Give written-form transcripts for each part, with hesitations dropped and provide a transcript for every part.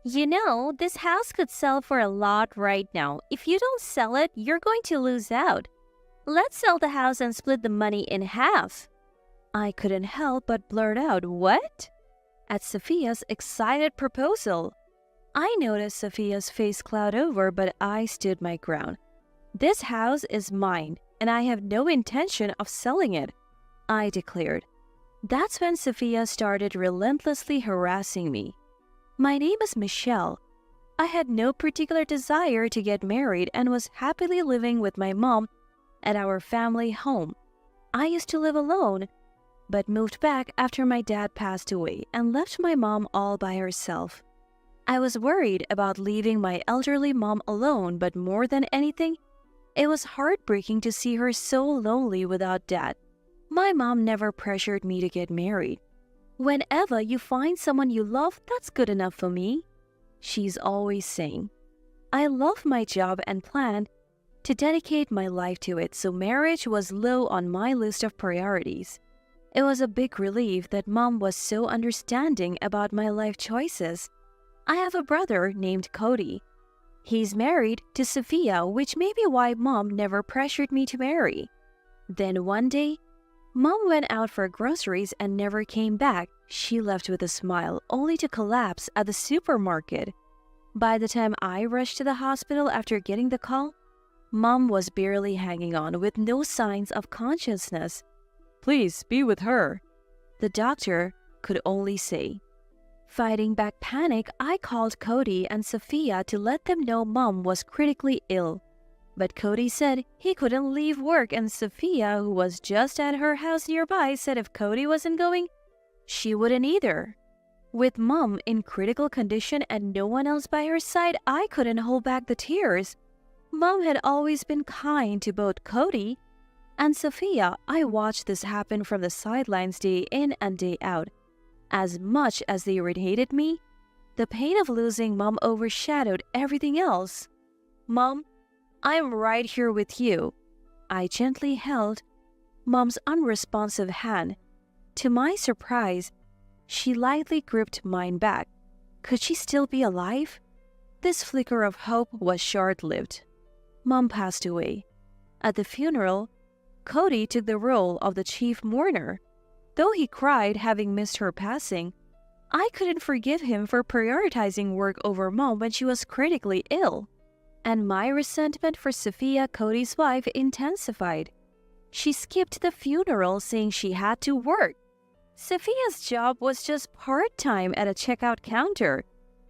This house could sell for a lot right now. If you don't sell it, you're going to lose out. Let's sell the house and split the money in half. I couldn't help but blurt out, "What?" at Sophia's excited proposal. I noticed Sophia's face cloud over, but I stood my ground. This house is mine, and I have no intention of selling it, I declared. That's when Sophia started relentlessly harassing me. My name is Michelle. I had no particular desire to get married and was happily living with my mom at our family home. I used to live alone, but moved back after my dad passed away and left my mom all by herself. I was worried about leaving my elderly mom alone, but more than anything, it was heartbreaking to see her so lonely without dad. My mom never pressured me to get married. "Whenever you find someone you love, that's good enough for me," she's always saying. I love my job and planned to dedicate my life to it, so marriage was low on my list of priorities. It was a big relief that mom was so understanding about my life choices. I have a brother named Cody. He's married to Sophia, which may be why mom never pressured me to marry. Then one day, mom went out for groceries and never came back. She left with a smile, only to collapse at the supermarket. By the time I rushed to the hospital after getting the call, mom was barely hanging on with no signs of consciousness. "Please be with her," the doctor could only say. Fighting back panic, I called Cody and Sophia to let them know mom was critically ill. But Cody said he couldn't leave work, and Sophia, who was just at her house nearby, said if Cody wasn't going, she wouldn't either. With mom in critical condition and no one else by her side, I couldn't hold back the tears. Mom had always been kind to both Cody and Sophia. I watched this happen from the sidelines day in and day out. As much as they irritated me, the pain of losing mom overshadowed everything else. "Mom, I'm right here with you." I gently held mom's unresponsive hand. To my surprise, she lightly gripped mine back. Could she still be alive? This flicker of hope was short-lived. Mom passed away. At the funeral, Cody took the role of the chief mourner. Though he cried having missed her passing, I couldn't forgive him for prioritizing work over mom when she was critically ill. And my resentment for Sophia, Cody's wife, intensified. She skipped the funeral saying she had to work. Sophia's job was just part-time at a checkout counter.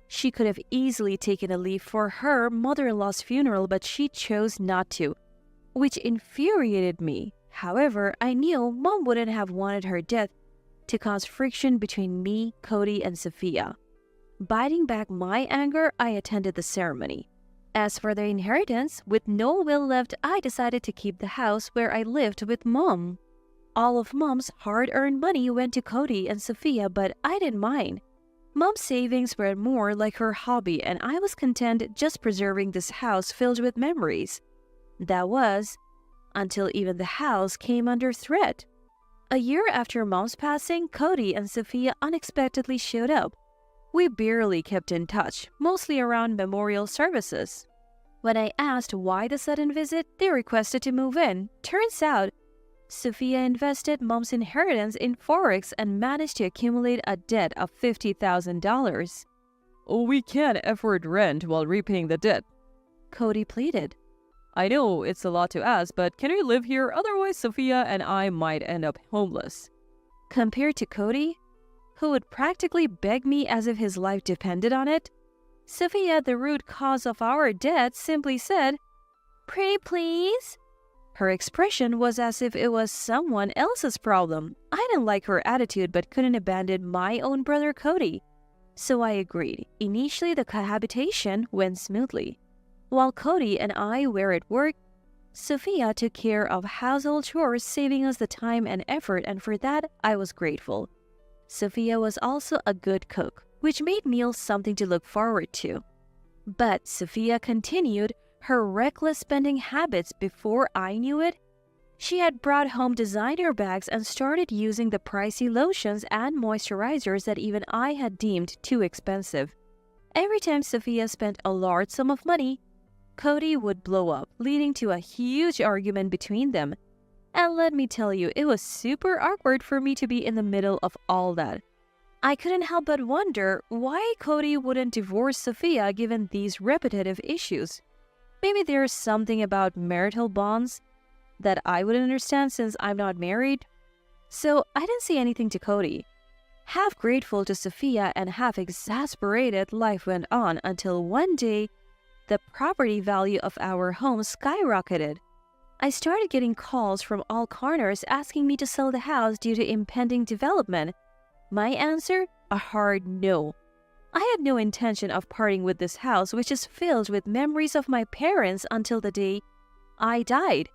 She could have easily taken a leave for her mother-in-law's funeral, but she chose not to, which infuriated me. However, I knew mom wouldn't have wanted her death to cause friction between me, Cody, and Sophia. Biting back my anger, I attended the ceremony. As for the inheritance, with no will left, I decided to keep the house where I lived with mom. All of mom's hard-earned money went to Cody and Sophia, but I didn't mind. Mom's savings were more like her hobby, and I was content just preserving this house filled with memories. That was until even the house came under threat. A year after mom's passing, Cody and Sophia unexpectedly showed up. We barely kept in touch, mostly around memorial services. When I asked why the sudden visit, they requested to move in. Turns out, Sophia invested mom's inheritance in Forex and managed to accumulate a debt of $50,000. "We can't afford rent while repaying the debt," Cody pleaded. "I know it's a lot to ask, but can we live here? Otherwise, Sophia and I might end up homeless." Compared to Cody, who would practically beg me as if his life depended on it, Sophia, the root cause of our debt, simply said, "Pretty please?" Her expression was as if it was someone else's problem. I didn't like her attitude but couldn't abandon my own brother Cody. So I agreed. Initially, the cohabitation went smoothly. While Cody and I were at work, Sophia took care of household chores, saving us the time and effort, and for that, I was grateful. Sophia was also a good cook, which made meals something to look forward to. But Sophia continued her reckless spending habits. Before I knew it, she had brought home designer bags and started using the pricey lotions and moisturizers that even I had deemed too expensive. Every time Sophia spent a large sum of money, Cody would blow up, leading to a huge argument between them. And let me tell you, it was super awkward for me to be in the middle of all that. I couldn't help but wonder why Cody wouldn't divorce Sophia given these repetitive issues. Maybe there's something about marital bonds that I wouldn't understand since I'm not married. So I didn't say anything to Cody. Half grateful to Sophia and half exasperated, life went on until one day, the property value of our home skyrocketed. I started getting calls from all corners asking me to sell the house due to impending development. My answer? A hard no. I had no intention of parting with this house, which is filled with memories of my parents until the day I died.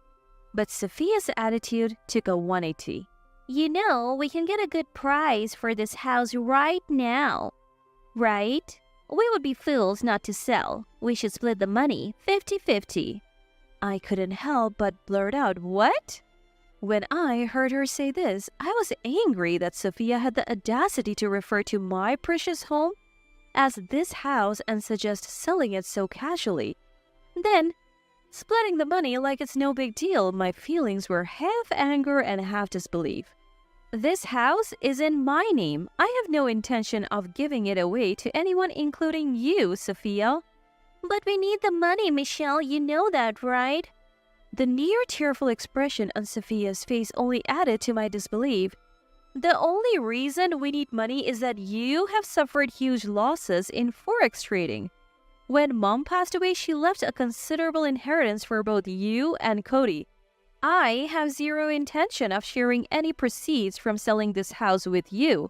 But Sophia's attitude took a 180. You know, we can get a good price for this house right now, right? We would be fools not to sell. We should split the money 50-50. I couldn't help but blurt out, what? When I heard her say this, I was angry that Sophia had the audacity to refer to my precious home as this house and suggest selling it so casually. Then, splitting the money like it's no big deal, my feelings were half anger and half disbelief. This house is in my name. I have no intention of giving it away to anyone, including you, Sophia. But we need the money, Michelle. You know that, right? The near tearful expression on Sophia's face only added to my disbelief. The only reason we need money is that you have suffered huge losses in forex trading. When Mom passed away, she left a considerable inheritance for both you and Cody. I have zero intention of sharing any proceeds from selling this house with you.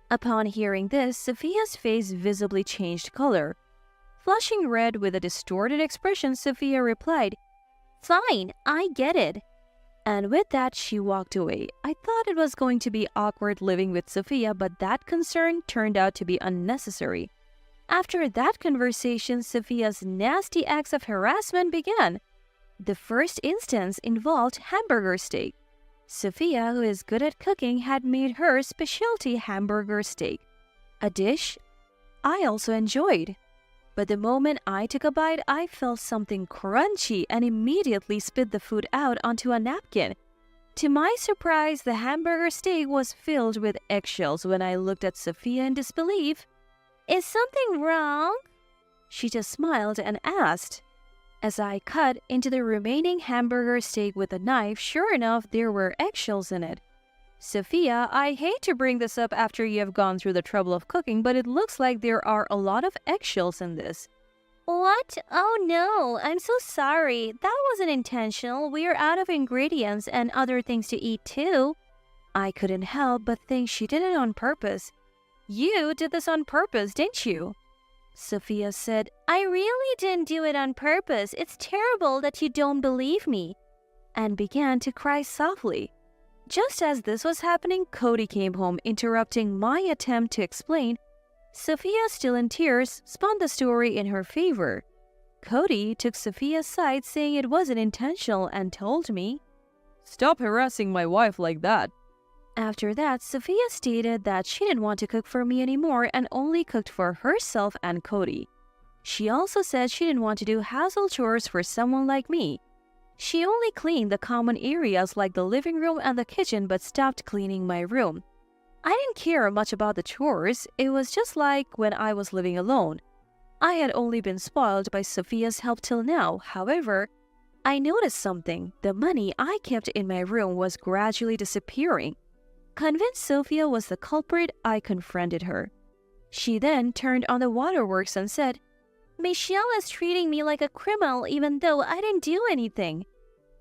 Upon hearing this, Sophia's face visibly changed color. Flushing red with a distorted expression, Sophia replied, "Fine, I get it." And with that, she walked away. I thought it was going to be awkward living with Sophia, but that concern turned out to be unnecessary. After that conversation, Sophia's nasty acts of harassment began. The first instance involved hamburger steak. Sophia, who is good at cooking, had made her specialty hamburger steak, a dish I also enjoyed. But the moment I took a bite, I felt something crunchy and immediately spit the food out onto a napkin. To my surprise, the hamburger steak was filled with eggshells. When I looked at Sophia in disbelief, "Is something wrong?" She just smiled and asked. As I cut into the remaining hamburger steak with a knife, sure enough, there were eggshells in it. "Sophia, I hate to bring this up after you have gone through the trouble of cooking, but it looks like there are a lot of eggshells in this." "What? Oh no, I'm so sorry. That wasn't intentional. We're out of ingredients and other things to eat too." I couldn't help but think she did it on purpose. "You did this on purpose, didn't you?" Sophia said, "I really didn't do it on purpose. It's terrible that you don't believe me," and began to cry softly. Just as this was happening, Cody came home, interrupting my attempt to explain. Sophia, still in tears, spun the story in her favor. Cody took Sophia's side, saying it wasn't intentional, and told me, "Stop harassing my wife like that." After that, Sophia stated that she didn't want to cook for me anymore and only cooked for herself and Cody. She also said she didn't want to do household chores for someone like me. She only cleaned the common areas like the living room and the kitchen but stopped cleaning my room. I didn't care much about the chores. It was just like when I was living alone. I had only been spoiled by Sophia's help till now. However, I noticed something. The money I kept in my room was gradually disappearing. Convinced Sophia was the culprit, I confronted her. She then turned on the waterworks and said, "Michelle is treating me like a criminal even though I didn't do anything."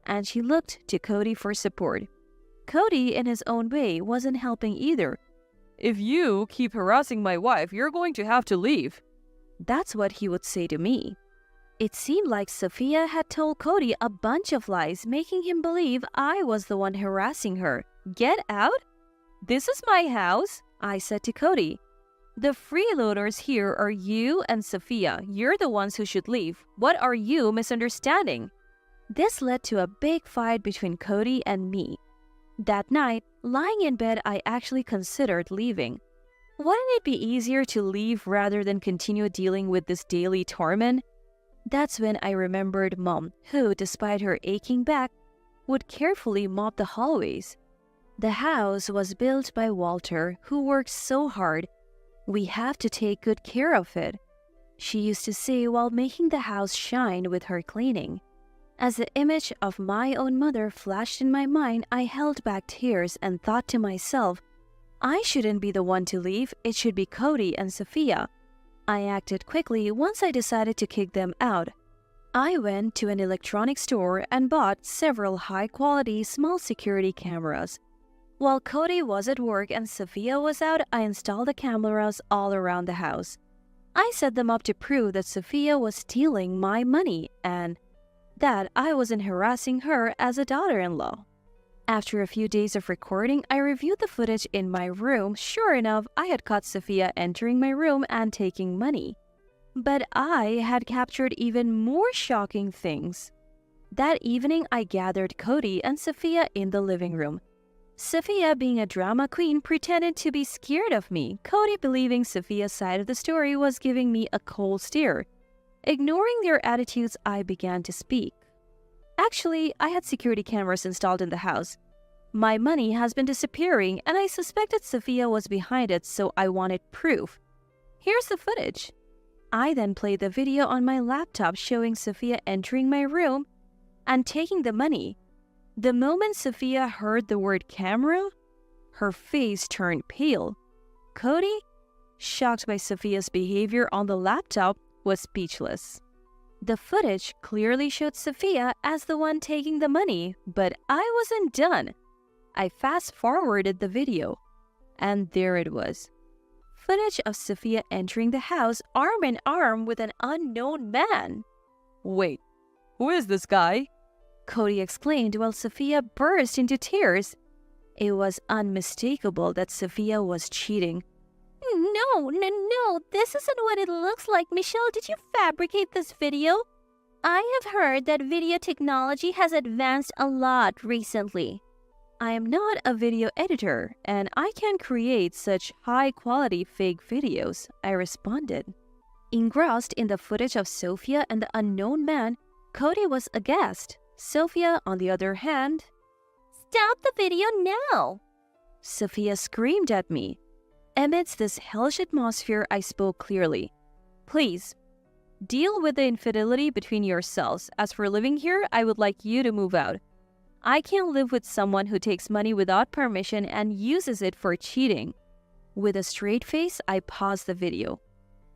And she looked to Cody for support. Cody, in his own way, wasn't helping either. "If you keep harassing my wife, you're going to have to leave." That's what he would say to me. It seemed like Sophia had told Cody a bunch of lies, making him believe I was the one harassing her. "Get out? This is my house," I said to Cody. "The freeloaders here are you and Sophia. You're the ones who should leave. What are you misunderstanding?" This led to a big fight between Cody and me. That night, lying in bed, I actually considered leaving. Wouldn't it be easier to leave rather than continue dealing with this daily torment? That's when I remembered Mom, who, despite her aching back, would carefully mop the hallways. The house was built by Walter, who worked so hard. We have to take good care of it, she used to say while making the house shine with her cleaning. As the image of my own mother flashed in my mind, I held back tears and thought to myself, I shouldn't be the one to leave, it should be Cody and Sophia. I acted quickly once I decided to kick them out. I went to an electronics store and bought several high-quality small security cameras. While Cody was at work and Sophia was out, I installed the cameras all around the house. I set them up to prove that Sophia was stealing my money and that I wasn't harassing her as a daughter-in-law. After a few days of recording, I reviewed the footage in my room. Sure enough, I had caught Sophia entering my room and taking money. But I had captured even more shocking things. That evening, I gathered Cody and Sophia in the living room. Sophia, being a drama queen, pretended to be scared of me. Cody, believing Sophia's side of the story, was giving me a cold stare. Ignoring their attitudes, I began to speak. Actually, I had security cameras installed in the house. My money has been disappearing, and I suspected Sophia was behind it, so I wanted proof. Here's the footage. I then played the video on my laptop showing Sophia entering my room and taking the money. The moment Sophia heard the word camera, her face turned pale. Cody, shocked by Sophia's behavior on the laptop, was speechless. The footage clearly showed Sophia as the one taking the money, but I wasn't done. I fast-forwarded the video, and there it was. Footage of Sophia entering the house arm in arm with an unknown man. Wait, who is this guy? Cody exclaimed while Sophia burst into tears. It was unmistakable that Sophia was cheating. No, this isn't what it looks like. Michelle, did you fabricate this video? I have heard that video technology has advanced a lot recently. I am not a video editor, and I can't create such high-quality fake videos, I responded. Engrossed in the footage of Sophia and the unknown man, Cody was aghast. Sophia, on the other hand, "Stop the video now!" Sophia screamed at me. Amidst this hellish atmosphere, I spoke clearly. Please, deal with the infidelity between yourselves. As for living here, I would like you to move out. I can't live with someone who takes money without permission and uses it for cheating. With a straight face, I paused the video.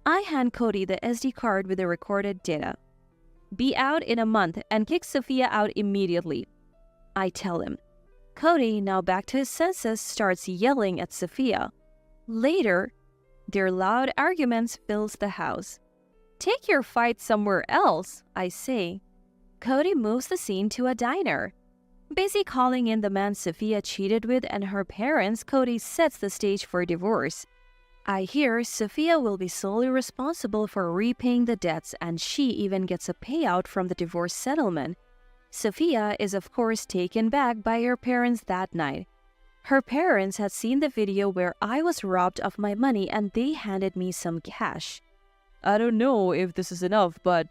I hand Cody the SD card with the recorded data. Be out in a month and kick Sophia out immediately, I tell him. Cody, now back to his senses, starts yelling at Sophia. Later, their loud arguments fills the house. Take your fight somewhere else, I say. Cody moves the scene to a diner. Busy calling in the man Sophia cheated with and her parents, Cody sets the stage for divorce. I hear Sophia will be solely responsible for repaying the debts, and she even gets a payout from the divorce settlement. Sophia is of course taken back by her parents that night. Her parents had seen the video where I was robbed of my money and they handed me some cash. I don't know if this is enough, but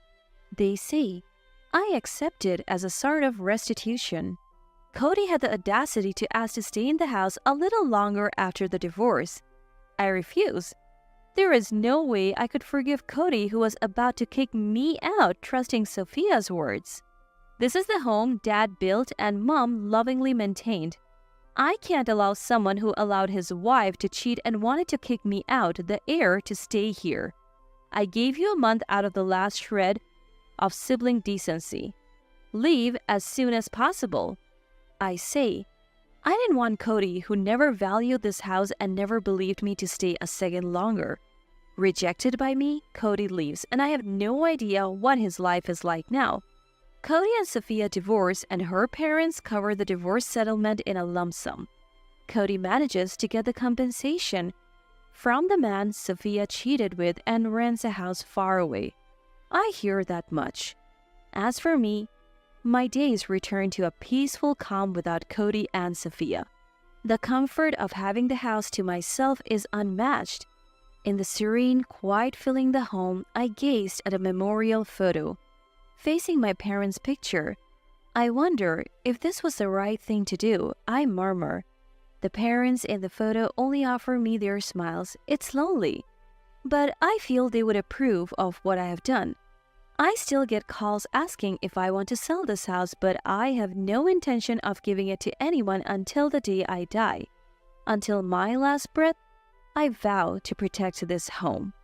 they say. I accept it as a sort of restitution. Cody had the audacity to ask to stay in the house a little longer after the divorce. I refuse. There is no way I could forgive Cody, who was about to kick me out, trusting Sophia's words. This is the home Dad built and Mom lovingly maintained. I can't allow someone who allowed his wife to cheat and wanted to kick me out, the heir, to stay here. I gave you a month out of the last shred of sibling decency. Leave as soon as possible, I say. I didn't want Cody, who never valued this house and never believed me, to stay a second longer. Rejected by me, Cody leaves, and I have no idea what his life is like now. Cody and Sophia divorce, and her parents cover the divorce settlement in a lump sum. Cody manages to get the compensation from the man Sophia cheated with and rents a house far away. I hear that much. As for me, my days return to a peaceful calm without Cody and Sophia. The comfort of having the house to myself is unmatched. In the serene quiet filling the home, I gazed at a memorial photo. Facing my parents' picture, I wonder if this was the right thing to do. I murmur. The parents in the photo only offer me their smiles. It's lonely. But I feel they would approve of what I have done. I still get calls asking if I want to sell this house, but I have no intention of giving it to anyone until the day I die. Until my last breath, I vow to protect this home.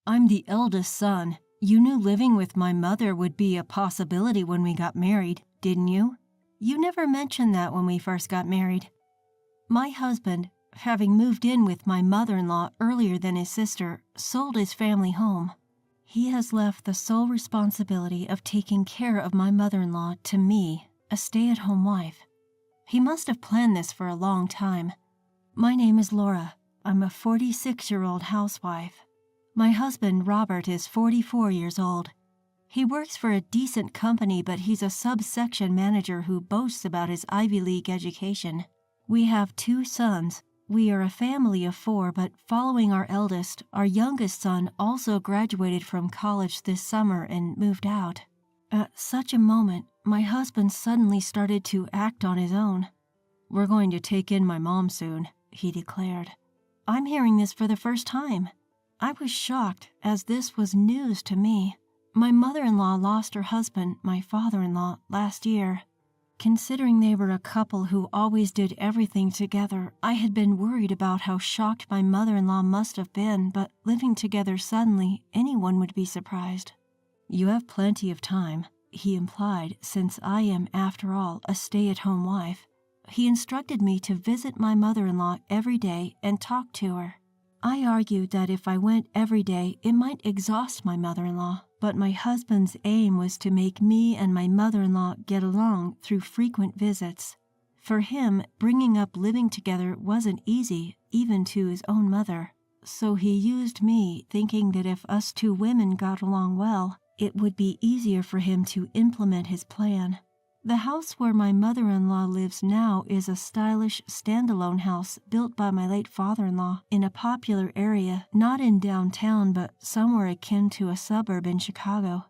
I'm the eldest son. You knew living with my mother would be a possibility when we got married, didn't you? You never mentioned that when we first got married. My husband, having moved in with my mother-in-law earlier than his sister, sold his family home. He has left the sole responsibility of taking care of my mother-in-law to me, a stay-at-home wife. He must have planned this for a long time. My name is Laura. I'm a 46-year-old housewife. My husband, Robert, is 44 years old. He works for a decent company, but he's a subsection manager who boasts about his Ivy League education. We have 2 sons. We are a family of 4, but following our eldest, our youngest son also graduated from college this summer and moved out. At such a moment, my husband suddenly started to act on his own. "We're going to take in my mom soon," he declared. I'm hearing this for the first time. I was shocked, as this was news to me. My mother-in-law lost her husband, my father-in-law, last year. Considering they were a couple who always did everything together, I had been worried about how shocked my mother-in-law must have been, but living together suddenly, anyone would be surprised. "You have plenty of time," he implied, since I am, after all, a stay-at-home wife. He instructed me to visit my mother-in-law every day and talk to her. I argued that if I went every day, it might exhaust my mother-in-law, but my husband's aim was to make me and my mother-in-law get along through frequent visits. For him, bringing up living together wasn't easy, even to his own mother. So he used me, thinking that if us 2 women got along well, it would be easier for him to implement his plan. The house where my mother-in-law lives now is a stylish, standalone house built by my late father-in-law in a popular area, not in downtown, but somewhere akin to a suburb in Chicago.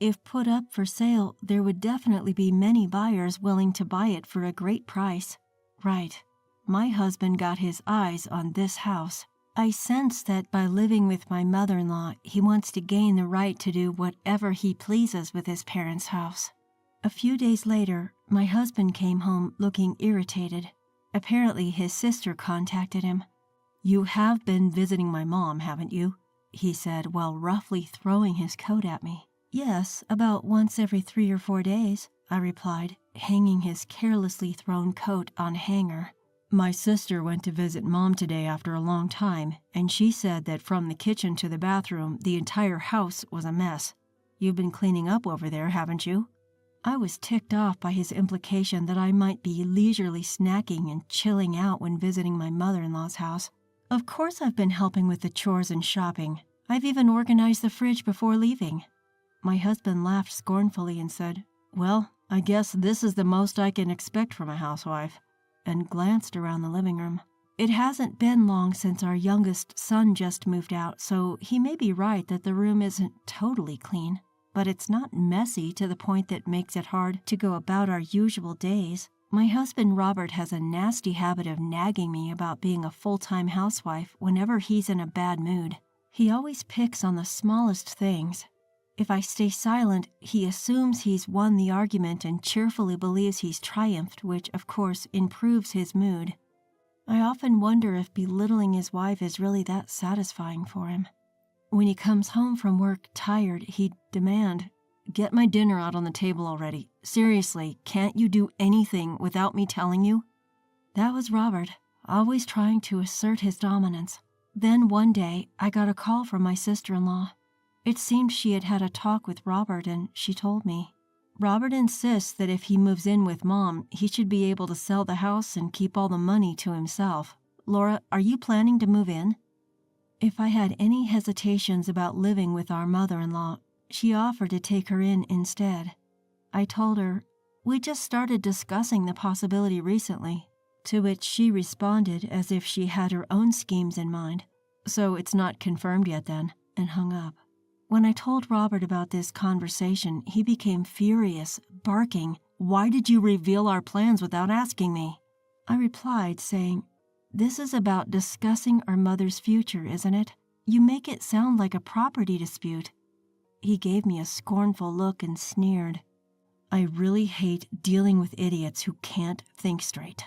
If put up for sale, there would definitely be many buyers willing to buy it for a great price. Right. My husband got his eyes on this house. I sense that by living with my mother-in-law, he wants to gain the right to do whatever he pleases with his parents' house. A few days later, my husband came home looking irritated. Apparently, his sister contacted him. "You have been visiting my mom, haven't you?" he said while roughly throwing his coat at me. "Yes, about once every 3 or 4 days," I replied, hanging his carelessly thrown coat on a hanger. "My sister went to visit Mom today after a long time, and she said that from the kitchen to the bathroom, the entire house was a mess. You've been cleaning up over there, haven't you?" I was ticked off by his implication that I might be leisurely snacking and chilling out when visiting my mother-in-law's house. Of course I've been helping with the chores and shopping. I've even organized the fridge before leaving. My husband laughed scornfully and said, "Well, I guess this is the most I can expect from a housewife," and glanced around the living room. It hasn't been long since our youngest son just moved out, so he may be right that the room isn't totally clean. But it's not messy to the point that makes it hard to go about our usual days. My husband Robert has a nasty habit of nagging me about being a full-time housewife whenever he's in a bad mood. He always picks on the smallest things. If I stay silent, he assumes he's won the argument and cheerfully believes he's triumphed, which, of course, improves his mood. I often wonder if belittling his wife is really that satisfying for him. When he comes home from work tired, he'd demand, "Get my dinner out on the table already. Seriously, can't you do anything without me telling you?" That was Robert, always trying to assert his dominance. Then one day, I got a call from my sister-in-law. It seemed she had had a talk with Robert, and she told me. Robert insists that if he moves in with Mom, he should be able to sell the house and keep all the money to himself. Laura, are you planning to move in? If I had any hesitations about living with our mother-in-law, she offered to take her in instead. I told her, We just started discussing the possibility recently, to which she responded as if she had her own schemes in mind. So it's not confirmed yet then, and hung up. When I told Robert about this conversation, he became furious, barking, "Why did you reveal our plans without asking me?" I replied, saying, "This is about discussing our mother's future, isn't it? You make it sound like a property dispute." He gave me a scornful look and sneered. I really hate dealing with idiots who can't think straight.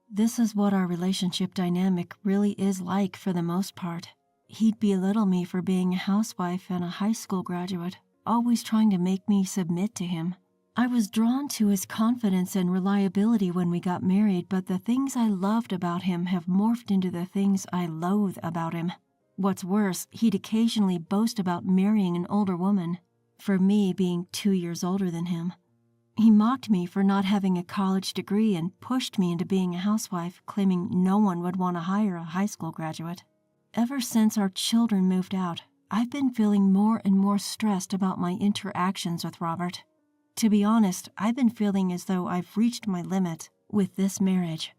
This is what our relationship dynamic really is like for the most part. He'd belittle me for being a housewife and a high school graduate, always trying to make me submit to him. I was drawn to his confidence and reliability when we got married, but the things I loved about him have morphed into the things I loathe about him. What's worse, he'd occasionally boast about marrying an older woman, for me being 2 years older than him. He mocked me for not having a college degree and pushed me into being a housewife, claiming no one would want to hire a high school graduate. Ever since our children moved out, I've been feeling more and more stressed about my interactions with Robert. To be honest, I've been feeling as though I've reached my limit with this marriage.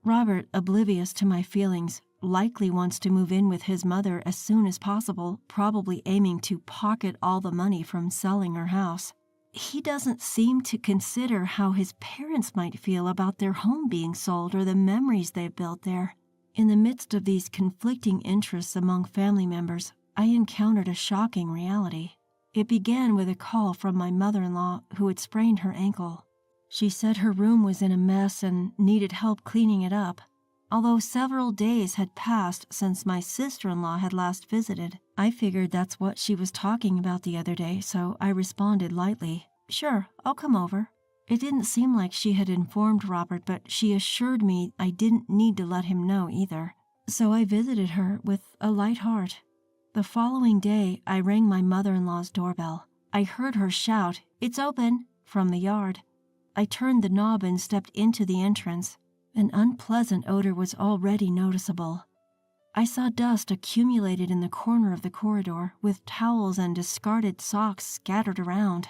Robert, oblivious to my feelings, likely wants to move in with his mother as soon as possible, probably aiming to pocket all the money from selling her house. He doesn't seem to consider how his parents might feel about their home being sold or the memories they've built there. In the midst of these conflicting interests among family members, I encountered a shocking reality. It began with a call from my mother-in-law who had sprained her ankle. She said her room was in a mess and needed help cleaning it up. Although several days had passed since my sister-in-law had last visited, I figured that's what she was talking about the other day, so I responded lightly, "Sure, I'll come over." It didn't seem like she had informed Robert, but she assured me I didn't need to let him know either. So I visited her with a light heart. The following day, I rang my mother-in-law's doorbell. I heard her shout, "It's open," from the yard. I turned the knob and stepped into the entrance. An unpleasant odor was already noticeable. I saw dust accumulated in the corner of the corridor, with towels and discarded socks scattered around.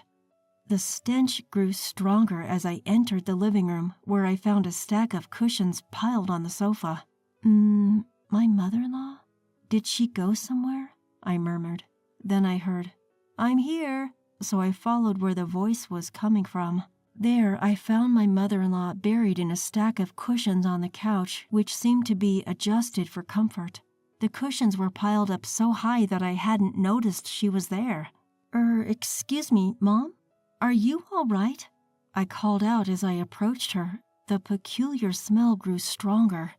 The stench grew stronger as I entered the living room, where I found a stack of cushions piled on the sofa. My mother-in-law? Did she go somewhere? I murmured. Then I heard, "I'm here," so I followed where the voice was coming from. There, I found my mother-in-law buried in a stack of cushions on the couch, which seemed to be adjusted for comfort. The cushions were piled up so high that I hadn't noticed she was there. Excuse me, Mom? Are you all right?" I called out as I approached her. The peculiar smell grew stronger.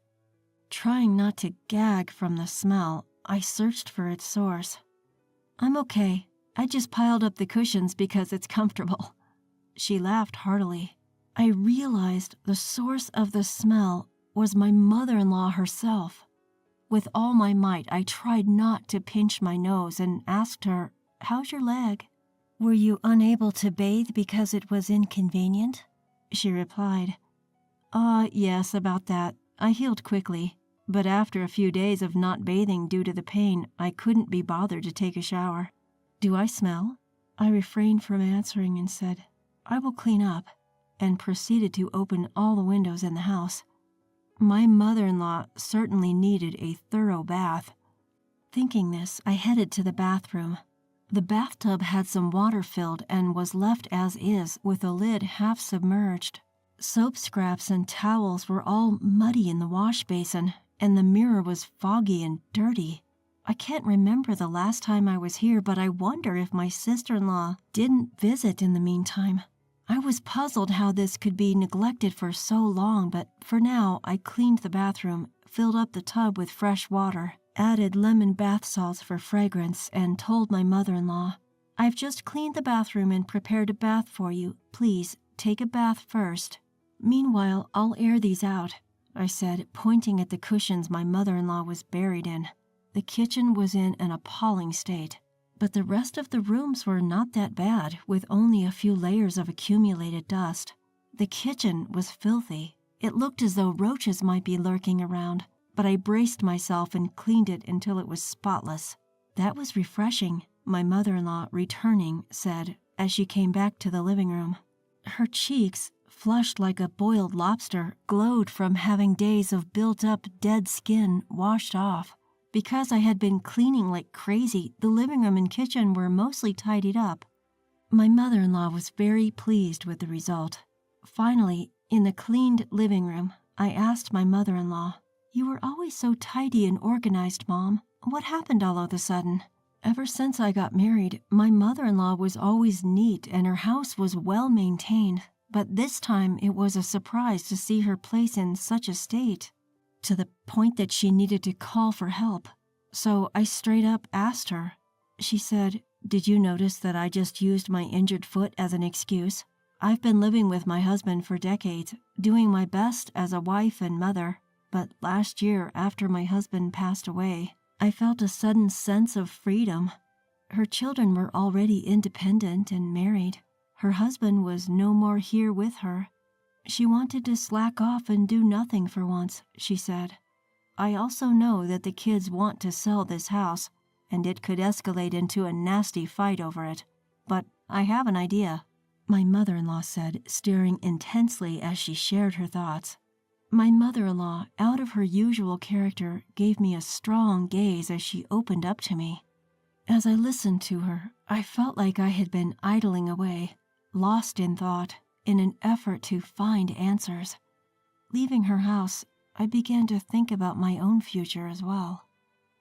Trying not to gag from the smell, I searched for its source. "I'm okay. I just piled up the cushions because it's comfortable." She laughed heartily. I realized the source of the smell was my mother-in-law herself. With all my might, I tried not to pinch my nose and asked her, "How's your leg?" "Were you unable to bathe because it was inconvenient?" She replied, Yes, about that. I healed quickly, but after a few days of not bathing due to the pain, I couldn't be bothered to take a shower." "Do I smell?" I refrained from answering and said, "I will clean up," and proceeded to open all the windows in the house. My mother-in-law certainly needed a thorough bath. Thinking this, I headed to the bathroom. The bathtub had some water filled and was left as is, with the lid half submerged. Soap scraps and towels were all muddy in the wash basin, and the mirror was foggy and dirty. I can't remember the last time I was here, but I wonder if my sister-in-law didn't visit in the meantime. I was puzzled how this could be neglected for so long, but for now I cleaned the bathroom, filled up the tub with fresh water, added lemon bath salts for fragrance, and told my mother-in-law, "I've just cleaned the bathroom and prepared a bath for you. Please, take a bath first. Meanwhile, I'll air these out," I said, pointing at the cushions my mother-in-law was buried in. The kitchen was in an appalling state, but the rest of the rooms were not that bad, with only a few layers of accumulated dust. The kitchen was filthy. It looked as though roaches might be lurking around, but I braced myself and cleaned it until it was spotless. "That was refreshing," my mother-in-law, returning, said as she came back to the living room. Her cheeks, flushed like a boiled lobster, glowed from having days of built-up dead skin washed off. Because I had been cleaning like crazy, the living room and kitchen were mostly tidied up. My mother-in-law was very pleased with the result. Finally, in the cleaned living room, I asked my mother-in-law, "You were always so tidy and organized, Mom. What happened all of a sudden?" Ever since I got married, my mother-in-law was always neat and her house was well maintained, but this time it was a surprise to see her place in such a state, to the point that she needed to call for help. So I straight up asked her. She said, "Did you notice that I just used my injured foot as an excuse? I've been living with my husband for decades, doing my best as a wife and mother, but last year after my husband passed away, I felt a sudden sense of freedom. Her children were already independent and married. Her husband was no more here with her. She wanted to slack off and do nothing for once," she said. "I also know that the kids want to sell this house, and it could escalate into a nasty fight over it. But I have an idea," my mother-in-law said, staring intensely as she shared her thoughts. My mother-in-law, out of her usual character, gave me a strong gaze as she opened up to me. As I listened to her, I felt like I had been idling away, lost in thought, in an effort to find answers. Leaving her house, I began to think about my own future as well.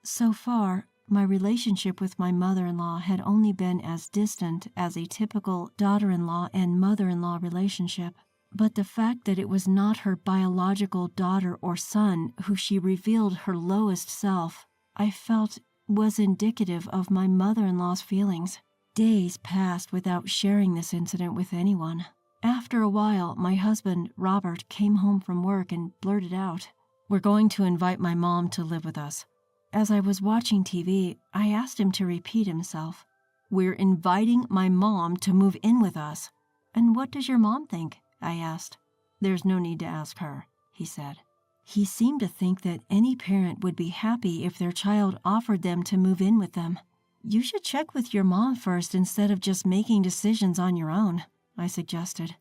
So far, my relationship with my mother-in-law had only been as distant as a typical daughter-in-law and mother-in-law relationship. But the fact that it was not her biological daughter or son who she revealed her lowest self, I felt was indicative of my mother-in-law's feelings. Days passed without sharing this incident with anyone. After a while, my husband, Robert, came home from work and blurted out, "We're going to invite my mom to live with us." As I was watching TV, I asked him to repeat himself. "We're inviting my mom to move in with us." "And what does your mom think?" I asked. "There's no need to ask her," he said. He seemed to think that any parent would be happy if their child offered them to move in with them. "You should check with your mom first instead of just making decisions on your own," I suggested.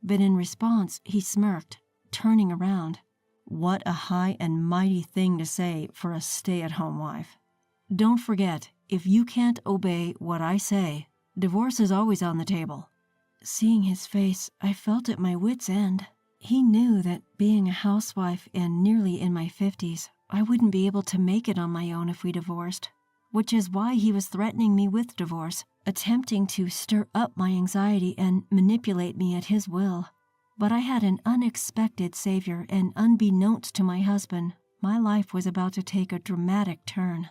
But in response, he smirked, turning around. What a high and mighty thing to say for a stay-at-home wife. "Don't forget, if you can't obey what I say, divorce is always on the table." Seeing his face, I felt at my wit's end. He knew that being a housewife and nearly in my 50s, I wouldn't be able to make it on my own if we divorced, which is why he was threatening me with divorce, attempting to stir up my anxiety and manipulate me at his will. But I had an unexpected savior, and unbeknownst to my husband, my life was about to take a dramatic turn.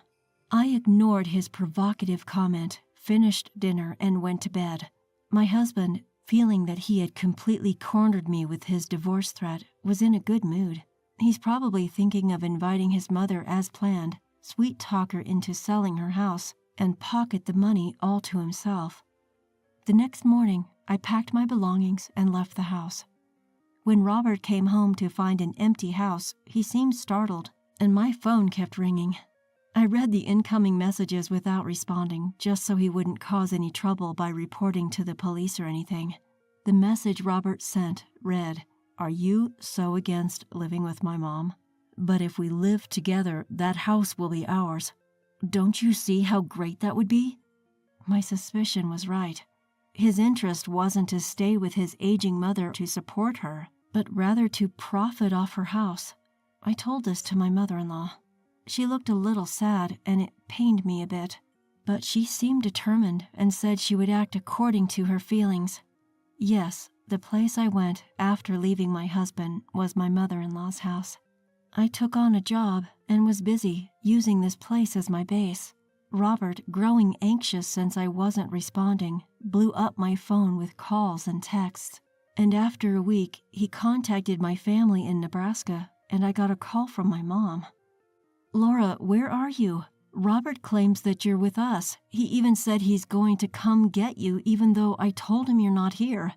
I ignored his provocative comment, finished dinner, and went to bed. My husband, feeling that he had completely cornered me with his divorce threat, was in a good mood. He's probably thinking of inviting his mother as planned, sweet-talk her into selling her house, and pocket the money all to himself. The next morning, I packed my belongings and left the house. When Robert came home to find an empty house, he seemed startled, and my phone kept ringing. I read the incoming messages without responding, just so he wouldn't cause any trouble by reporting to the police or anything. The message Robert sent read, "Are you so against living with my mom? But if we live together, that house will be ours. Don't you see how great that would be?" My suspicion was right. His interest wasn't to stay with his aging mother to support her, but rather to profit off her house. I told this to my mother-in-law. She looked a little sad, and it pained me a bit, but she seemed determined and said she would act according to her feelings. Yes, the place I went after leaving my husband was my mother-in-law's house. I took on a job and was busy using this place as my base. Robert, growing anxious since I wasn't responding, blew up my phone with calls and texts. And after a week, he contacted my family in Nebraska, and I got a call from my mom. "Laura, where are you? Robert claims that you're with us. He even said he's going to come get you even though I told him you're not here."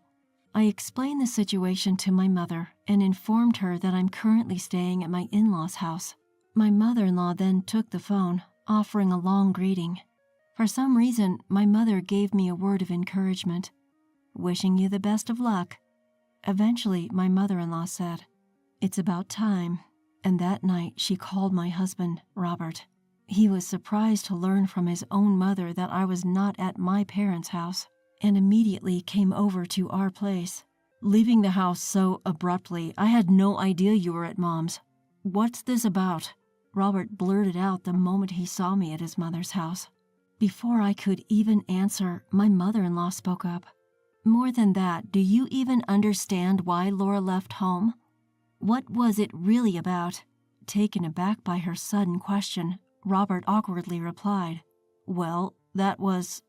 I explained the situation to my mother and informed her that I'm currently staying at my in-laws' house. My mother-in-law then took the phone, offering a long greeting. For some reason, my mother gave me a word of encouragement. wishing you the best of luck." Eventually, my mother-in-law said, "It's about time." And that night, she called my husband, Robert. He was surprised to learn from his own mother that I was not at my parents' house, and immediately came over to our place. "Leaving the house so abruptly, I had no idea you were at Mom's. What's this about?" Robert blurted out the moment he saw me at his mother's house. Before I could even answer, my mother-in-law spoke up. "More than that, do you even understand why Laura left home? What was it really about?" Taken aback by her sudden question, Robert awkwardly replied, "Well, that was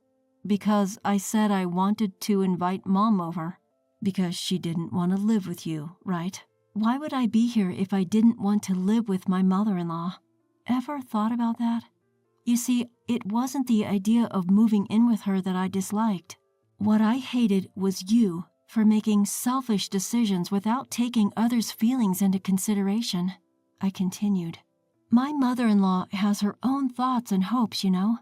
because I said I wanted to invite Mom over. Because she didn't want to live with you, right? Why would I be here if I didn't want to live with my mother-in-law? Ever thought about that? You see, it wasn't the idea of moving in with her that I disliked. What I hated was you for making selfish decisions without taking others' feelings into consideration." I continued. "My mother-in-law has her own thoughts and hopes, you know.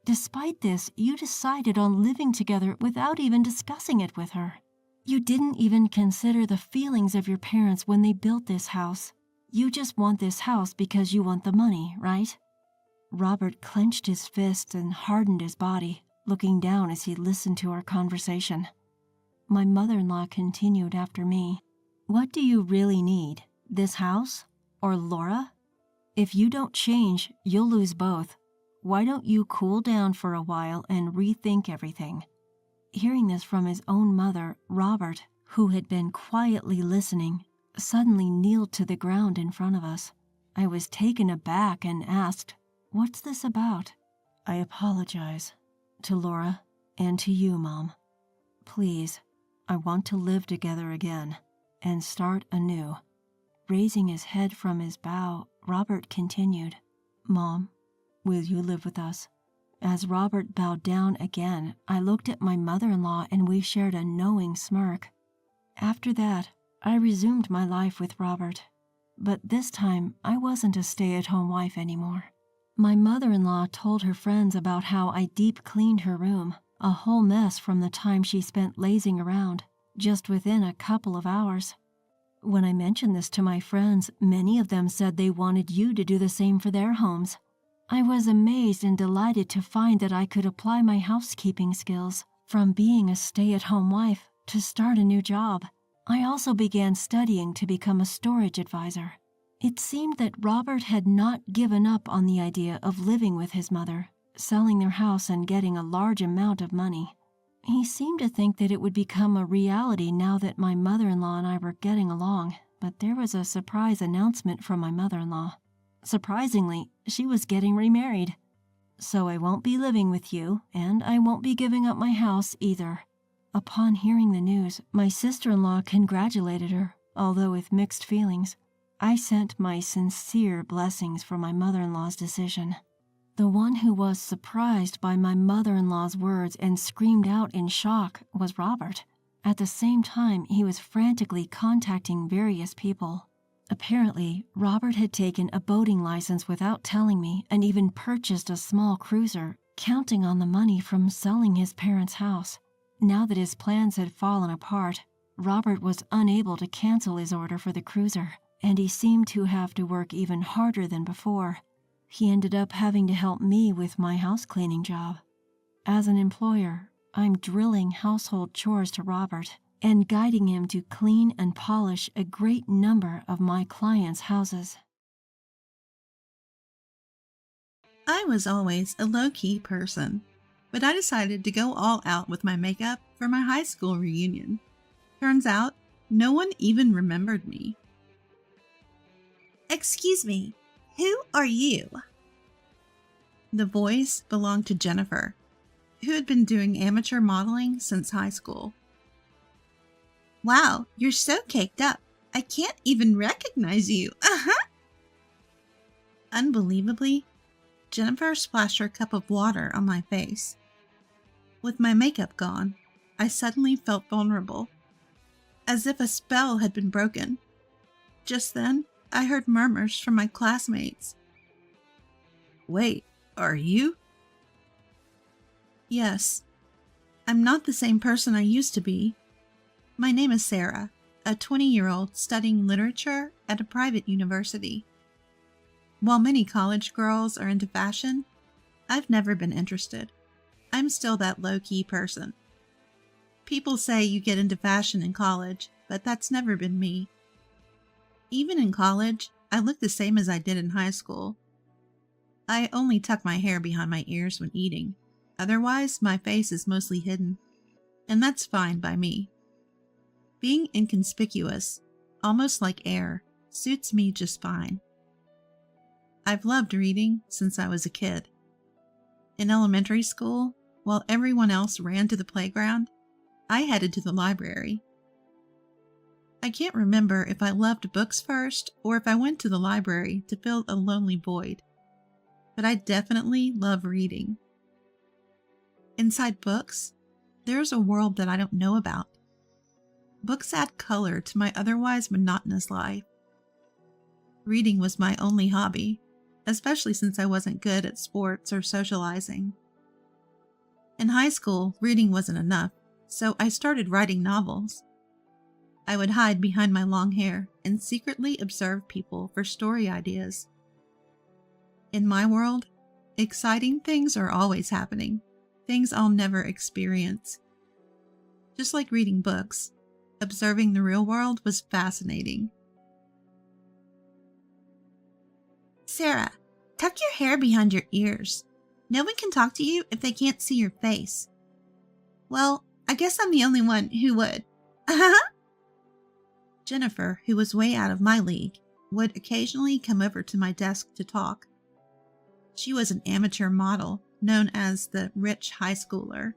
Despite this, you decided on living together without even discussing it with her. You didn't even consider the feelings of your parents when they built this house. You just want this house because you want the money, right?" Robert clenched his fists and hardened his body, looking down as he listened to our conversation. My mother-in-law continued after me. "What do you really need? This house? Or Laura? If you don't change, you'll lose both. Why don't you cool down for a while and rethink everything?" Hearing this from his own mother, Robert, who had been quietly listening, suddenly kneeled to the ground in front of us. I was taken aback and asked, "What's this about?" "I apologize to Laura and to you, Mom. Please, I want to live together again and start anew." Raising his head from his bow, Robert continued, "Mom, will you live with us?" As Robert bowed down again, I looked at my mother-in-law and we shared a knowing smirk. After that, I resumed my life with Robert. But this time, I wasn't a stay-at-home wife anymore. My mother-in-law told her friends about how I deep-cleaned her room, a whole mess from the time she spent lazing around, just within a couple of hours. When I mentioned this to my friends, many of them said they wanted you to do the same for their homes. I was amazed and delighted to find that I could apply my housekeeping skills from being a stay-at-home wife to start a new job. I also began studying to become a storage advisor. It seemed that Robert had not given up on the idea of living with his mother, selling their house and getting a large amount of money. He seemed to think that it would become a reality now that my mother-in-law and I were getting along, but there was a surprise announcement from my mother-in-law. Surprisingly, she was getting remarried. "So I won't be living with you, and I won't be giving up my house either." Upon hearing the news, my sister-in-law congratulated her, although with mixed feelings. I sent my sincere blessings for my mother-in-law's decision. The one who was surprised by my mother-in-law's words and screamed out in shock was Robert. At the same time, he was frantically contacting various people. Apparently, Robert had taken a boating license without telling me and even purchased a small cruiser, counting on the money from selling his parents' house. Now that his plans had fallen apart, Robert was unable to cancel his order for the cruiser, and he seemed to have to work even harder than before. He ended up having to help me with my house cleaning job. As an employer, I'm drilling household chores to Robert and guiding him to clean and polish a great number of my clients' houses. I was always a low-key person, but I decided to go all out with my makeup for my high school reunion. Turns out, no one even remembered me. "Excuse me, who are you?" The voice belonged to Jennifer, who had been doing amateur modeling since high school. "Wow, you're so caked up. I can't even recognize you." Unbelievably, Jennifer splashed her cup of water on my face. With my makeup gone, I suddenly felt vulnerable, as if a spell had been broken. Just then, I heard murmurs from my classmates. "Wait, are you?" Yes, I'm not the same person I used to be. My name is Sarah, a 20-year-old studying literature at a private university. While many college girls are into fashion, I've never been interested. I'm still that low-key person. People say you get into fashion in college, but that's never been me. Even in college, I look the same as I did in high school. I only tuck my hair behind my ears when eating. Otherwise, my face is mostly hidden, and that's fine by me. Being inconspicuous, almost like air, suits me just fine. I've loved reading since I was a kid. In elementary school, while everyone else ran to the playground, I headed to the library. I can't remember if I loved books first or if I went to the library to fill a lonely void, but I definitely love reading. Inside books, there's a world that I don't know about. Books add color to my otherwise monotonous life. Reading was my only hobby, especially since I wasn't good at sports or socializing. In high school, reading wasn't enough, so I started writing novels. I would hide behind my long hair and secretly observe people for story ideas. In my world, exciting things are always happening, things I'll never experience. Just like reading books, observing the real world was fascinating. Sarah, tuck your hair behind your ears. No one can talk to you if they can't see your face. Well, I guess I'm the only one who would. Jennifer, who was way out of my league, would occasionally come over to my desk to talk. She was an amateur model known as the rich high schooler.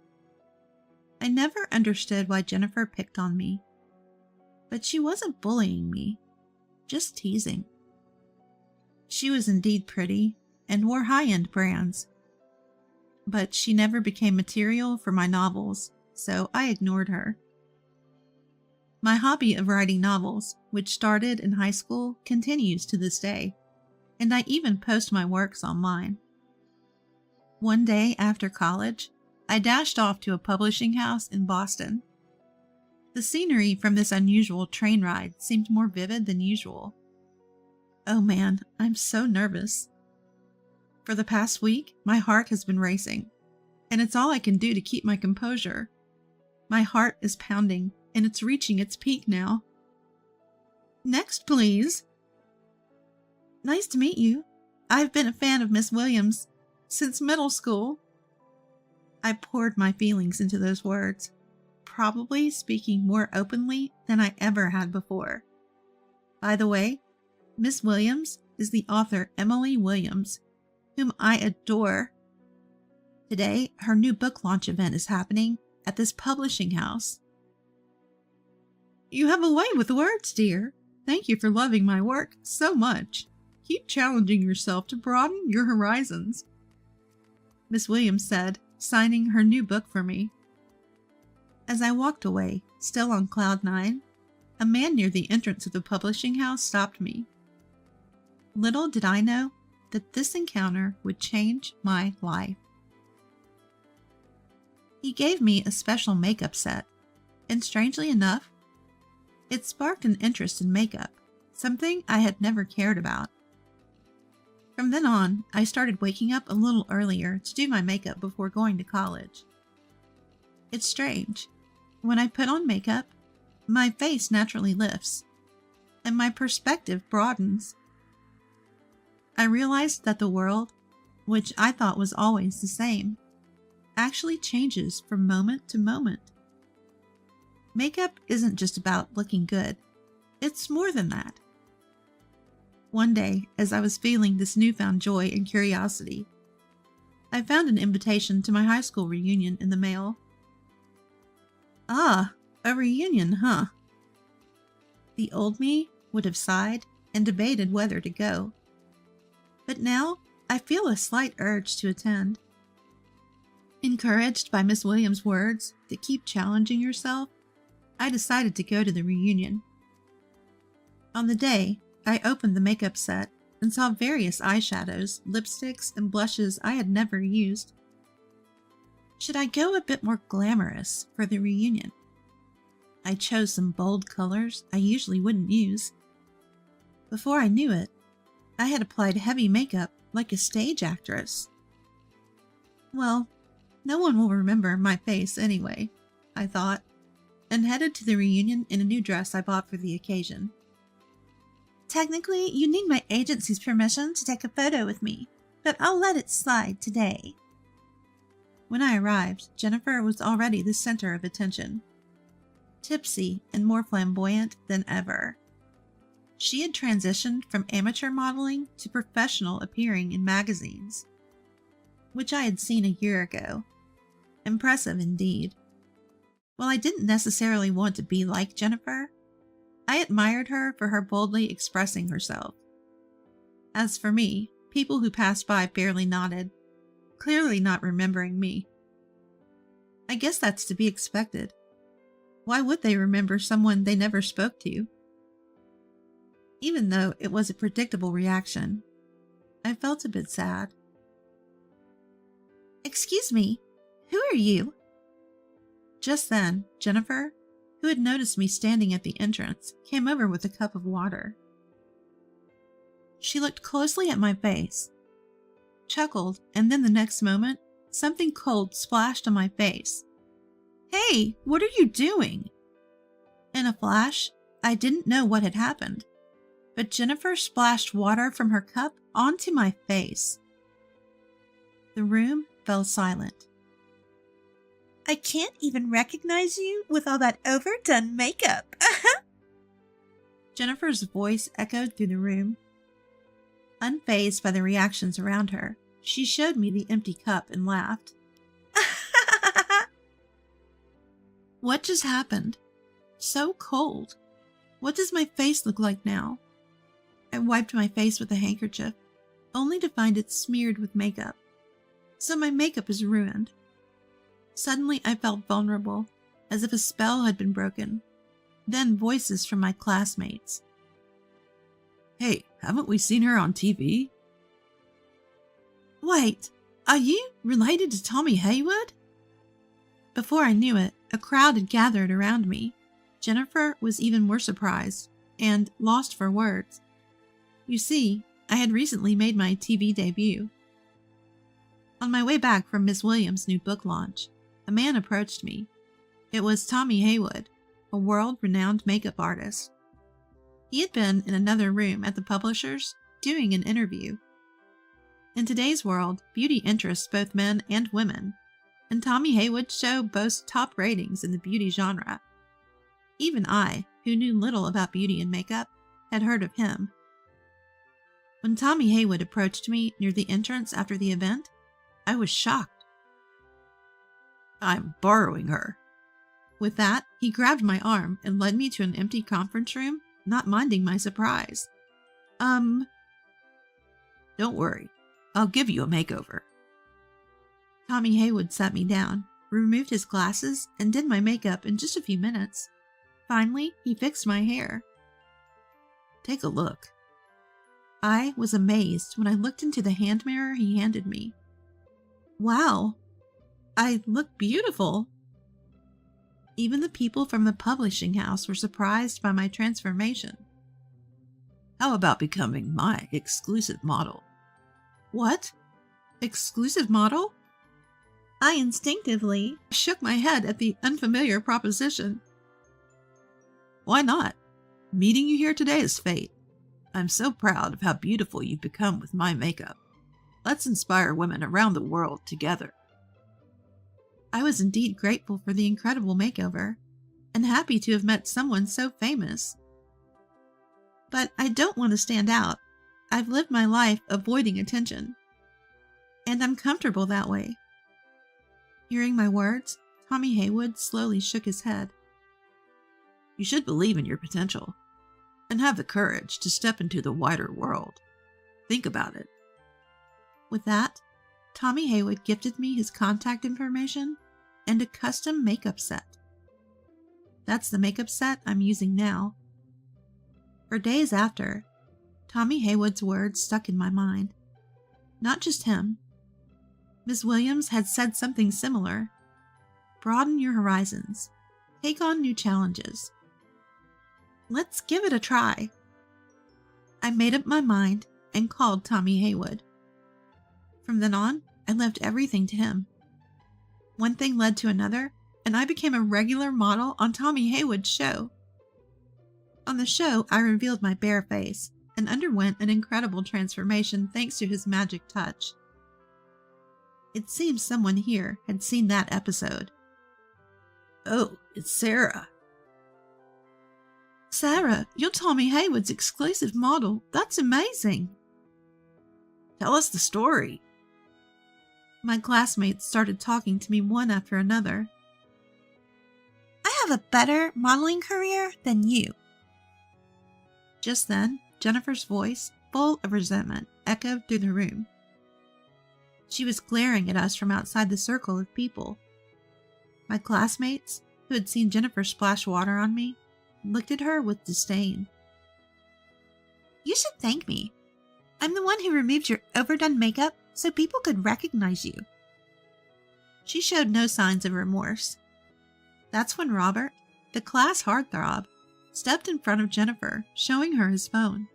I never understood why Jennifer picked on me. But she wasn't bullying me, just teasing. She was indeed pretty and wore high-end brands. But she never became material for my novels, so I ignored her. My hobby of writing novels, which started in high school, continues to this day, and I even post my works online. One day after college, I dashed off to a publishing house in Boston. The scenery from this unusual train ride seemed more vivid than usual. Oh man, I'm so nervous. For the past week, my heart has been racing, and it's all I can do to keep my composure. My heart is pounding, and it's reaching its peak now. Next, please. Nice to meet you. I've been a fan of Miss Williams since middle school. I poured my feelings into those words, probably speaking more openly than I ever had before. By the way, Miss Williams is the author Emily Williams, whom I adore. Today, her new book launch event is happening at this publishing house. You have a way with words, dear. Thank you for loving my work so much. Keep challenging yourself to broaden your horizons, Miss Williams said, signing her new book for me. As I walked away, still on cloud nine, a man near the entrance of the publishing house stopped me. Little did I know that this encounter would change my life. He gave me a special makeup set, and strangely enough, it sparked an interest in makeup, something I had never cared about. From then on, I started waking up a little earlier to do my makeup before going to college. It's strange. When I put on makeup, my face naturally lifts, and my perspective broadens. I realized that the world, which I thought was always the same, actually changes from moment to moment. Makeup isn't just about looking good. It's more than that. One day, as I was feeling this newfound joy and curiosity, I found an invitation to my high school reunion in the mail. Ah, a reunion, huh? The old me would have sighed and debated whether to go. But now, I feel a slight urge to attend. Encouraged by Miss Williams' words to keep challenging yourself, I decided to go to the reunion. On the day, I opened the makeup set and saw various eyeshadows, lipsticks, and blushes I had never used. Should I go a bit more glamorous for the reunion? I chose some bold colors I usually wouldn't use. Before I knew it, I had applied heavy makeup like a stage actress. Well, no one will remember my face anyway, I thought, and headed to the reunion in a new dress I bought for the occasion. Technically, you need my agency's permission to take a photo with me, but I'll let it slide today. When I arrived, Jennifer was already the center of attention, tipsy and more flamboyant than ever. She had transitioned from amateur modeling to professional appearing in magazines, which I had seen a year ago. Impressive indeed. While I didn't necessarily want to be like Jennifer, I admired her for her boldly expressing herself. As for me, people who passed by barely nodded, clearly not remembering me. I guess that's to be expected. Why would they remember someone they never spoke to? Even though it was a predictable reaction, I felt a bit sad. Excuse me, who are you? Just then, Jennifer, who had noticed me standing at the entrance, came over with a cup of water. She looked closely at my face, chuckled, and then the next moment, something cold splashed on my face. Hey, what are you doing? In a flash, I didn't know what had happened, but Jennifer splashed water from her cup onto my face. The room fell silent. I can't even recognize you with all that overdone makeup. Jennifer's voice echoed through the room. Unfazed by the reactions around her, she showed me the empty cup and laughed. What just happened? So cold. What does my face look like now? I wiped my face with a handkerchief, only to find it smeared with makeup. So my makeup is ruined. Suddenly I felt vulnerable, as if a spell had been broken. Then voices from my classmates. Hey, haven't we seen her on TV? Wait, are you related to Tommy Haywood? Before I knew it, a crowd had gathered around me. Jennifer was even more surprised and lost for words. You see, I had recently made my TV debut. On my way back from Miss Williams' new book launch, a man approached me. It was Tommy Haywood, a world-renowned makeup artist. He had been in another room at the publishers doing an interview. In today's world, beauty interests both men and women, and Tommy Haywood's show boasts top ratings in the beauty genre. Even I, who knew little about beauty and makeup, had heard of him. When Tommy Haywood approached me near the entrance after the event, I was shocked. I'm borrowing her. With that, he grabbed my arm and led me to an empty conference room, not minding my surprise. Don't worry. I'll give you a makeover. Tommy Haywood sat me down, removed his glasses, and did my makeup in just a few minutes. Finally, he fixed my hair. Take a look. I was amazed when I looked into the hand mirror he handed me. Wow, I look beautiful. Even the people from the publishing house were surprised by my transformation. How about becoming my exclusive model? What? Exclusive model? I instinctively shook my head at the unfamiliar proposition. Why not? Meeting you here today is fate. I'm so proud of how beautiful you've become with my makeup. Let's inspire women around the world together. I was indeed grateful for the incredible makeover, and happy to have met someone so famous. But I don't want to stand out. I've lived my life avoiding attention, and I'm comfortable that way. Hearing my words, Tommy Haywood slowly shook his head. You should believe in your potential, and have the courage to step into the wider world. Think about it. With that, Tommy Haywood gifted me his contact information and a custom makeup set. That's the makeup set I'm using now. For days after, Tommy Haywood's words stuck in my mind. Not just him. Ms. Williams had said something similar. Broaden your horizons. Take on new challenges. Let's give it a try. I made up my mind and called Tommy Haywood. From then on, I left everything to him. One thing led to another, and I became a regular model on Tommy Haywood's show. On the show, I revealed my bare face and underwent an incredible transformation thanks to his magic touch. It seems someone here had seen that episode. Oh, it's Sarah. Sarah, you're Tommy Haywood's exclusive model. That's amazing. Tell us the story. My classmates started talking to me one after another. I have a better modeling career than you. Just then, Jennifer's voice, full of resentment, echoed through the room. She was glaring at us from outside the circle of people. My classmates, who had seen Jennifer splash water on me, looked at her with disdain. You should thank me. I'm the one who removed your overdone makeup so people could recognize you. She showed no signs of remorse. That's when Robert, the class heartthrob, stepped in front of Jennifer, showing her his phone.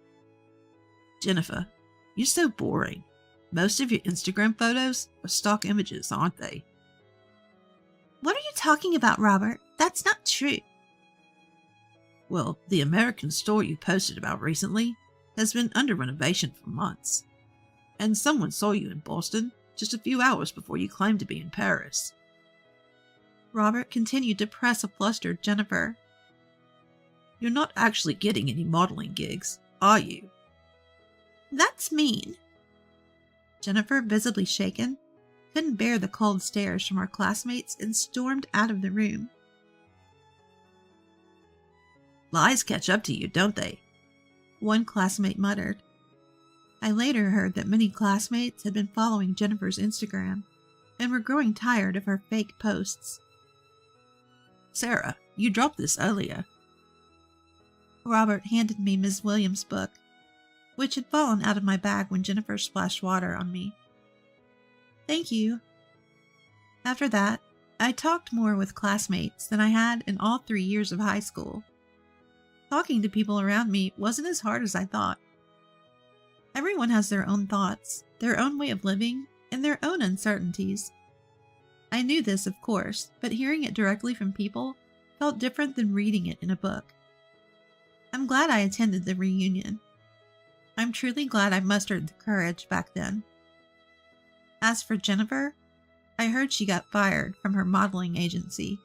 Jennifer, you're so boring. Most of your Instagram photos are stock images, aren't they? What are you talking about, Robert? That's not true. Well, the American store you posted about recently has been under renovation for months. And someone saw you in Boston just a few hours before you claimed to be in Paris. Robert continued to press a flustered Jennifer. You're not actually getting any modeling gigs, are you? That's mean. Jennifer, visibly shaken, couldn't bear the cold stares from her classmates and stormed out of the room. Lies catch up to you, don't they? One classmate muttered. I later heard that many classmates had been following Jennifer's Instagram and were growing tired of her fake posts. Sarah, you dropped this earlier. Robert handed me Ms. Williams' book, which had fallen out of my bag when Jennifer splashed water on me. Thank you. After that, I talked more with classmates than I had in all 3 years of high school. Talking to people around me wasn't as hard as I thought. Everyone has their own thoughts, their own way of living, and their own uncertainties. I knew this, of course, but hearing it directly from people felt different than reading it in a book. I'm glad I attended the reunion. I'm truly glad I mustered the courage back then. As for Jennifer, I heard she got fired from her modeling agency.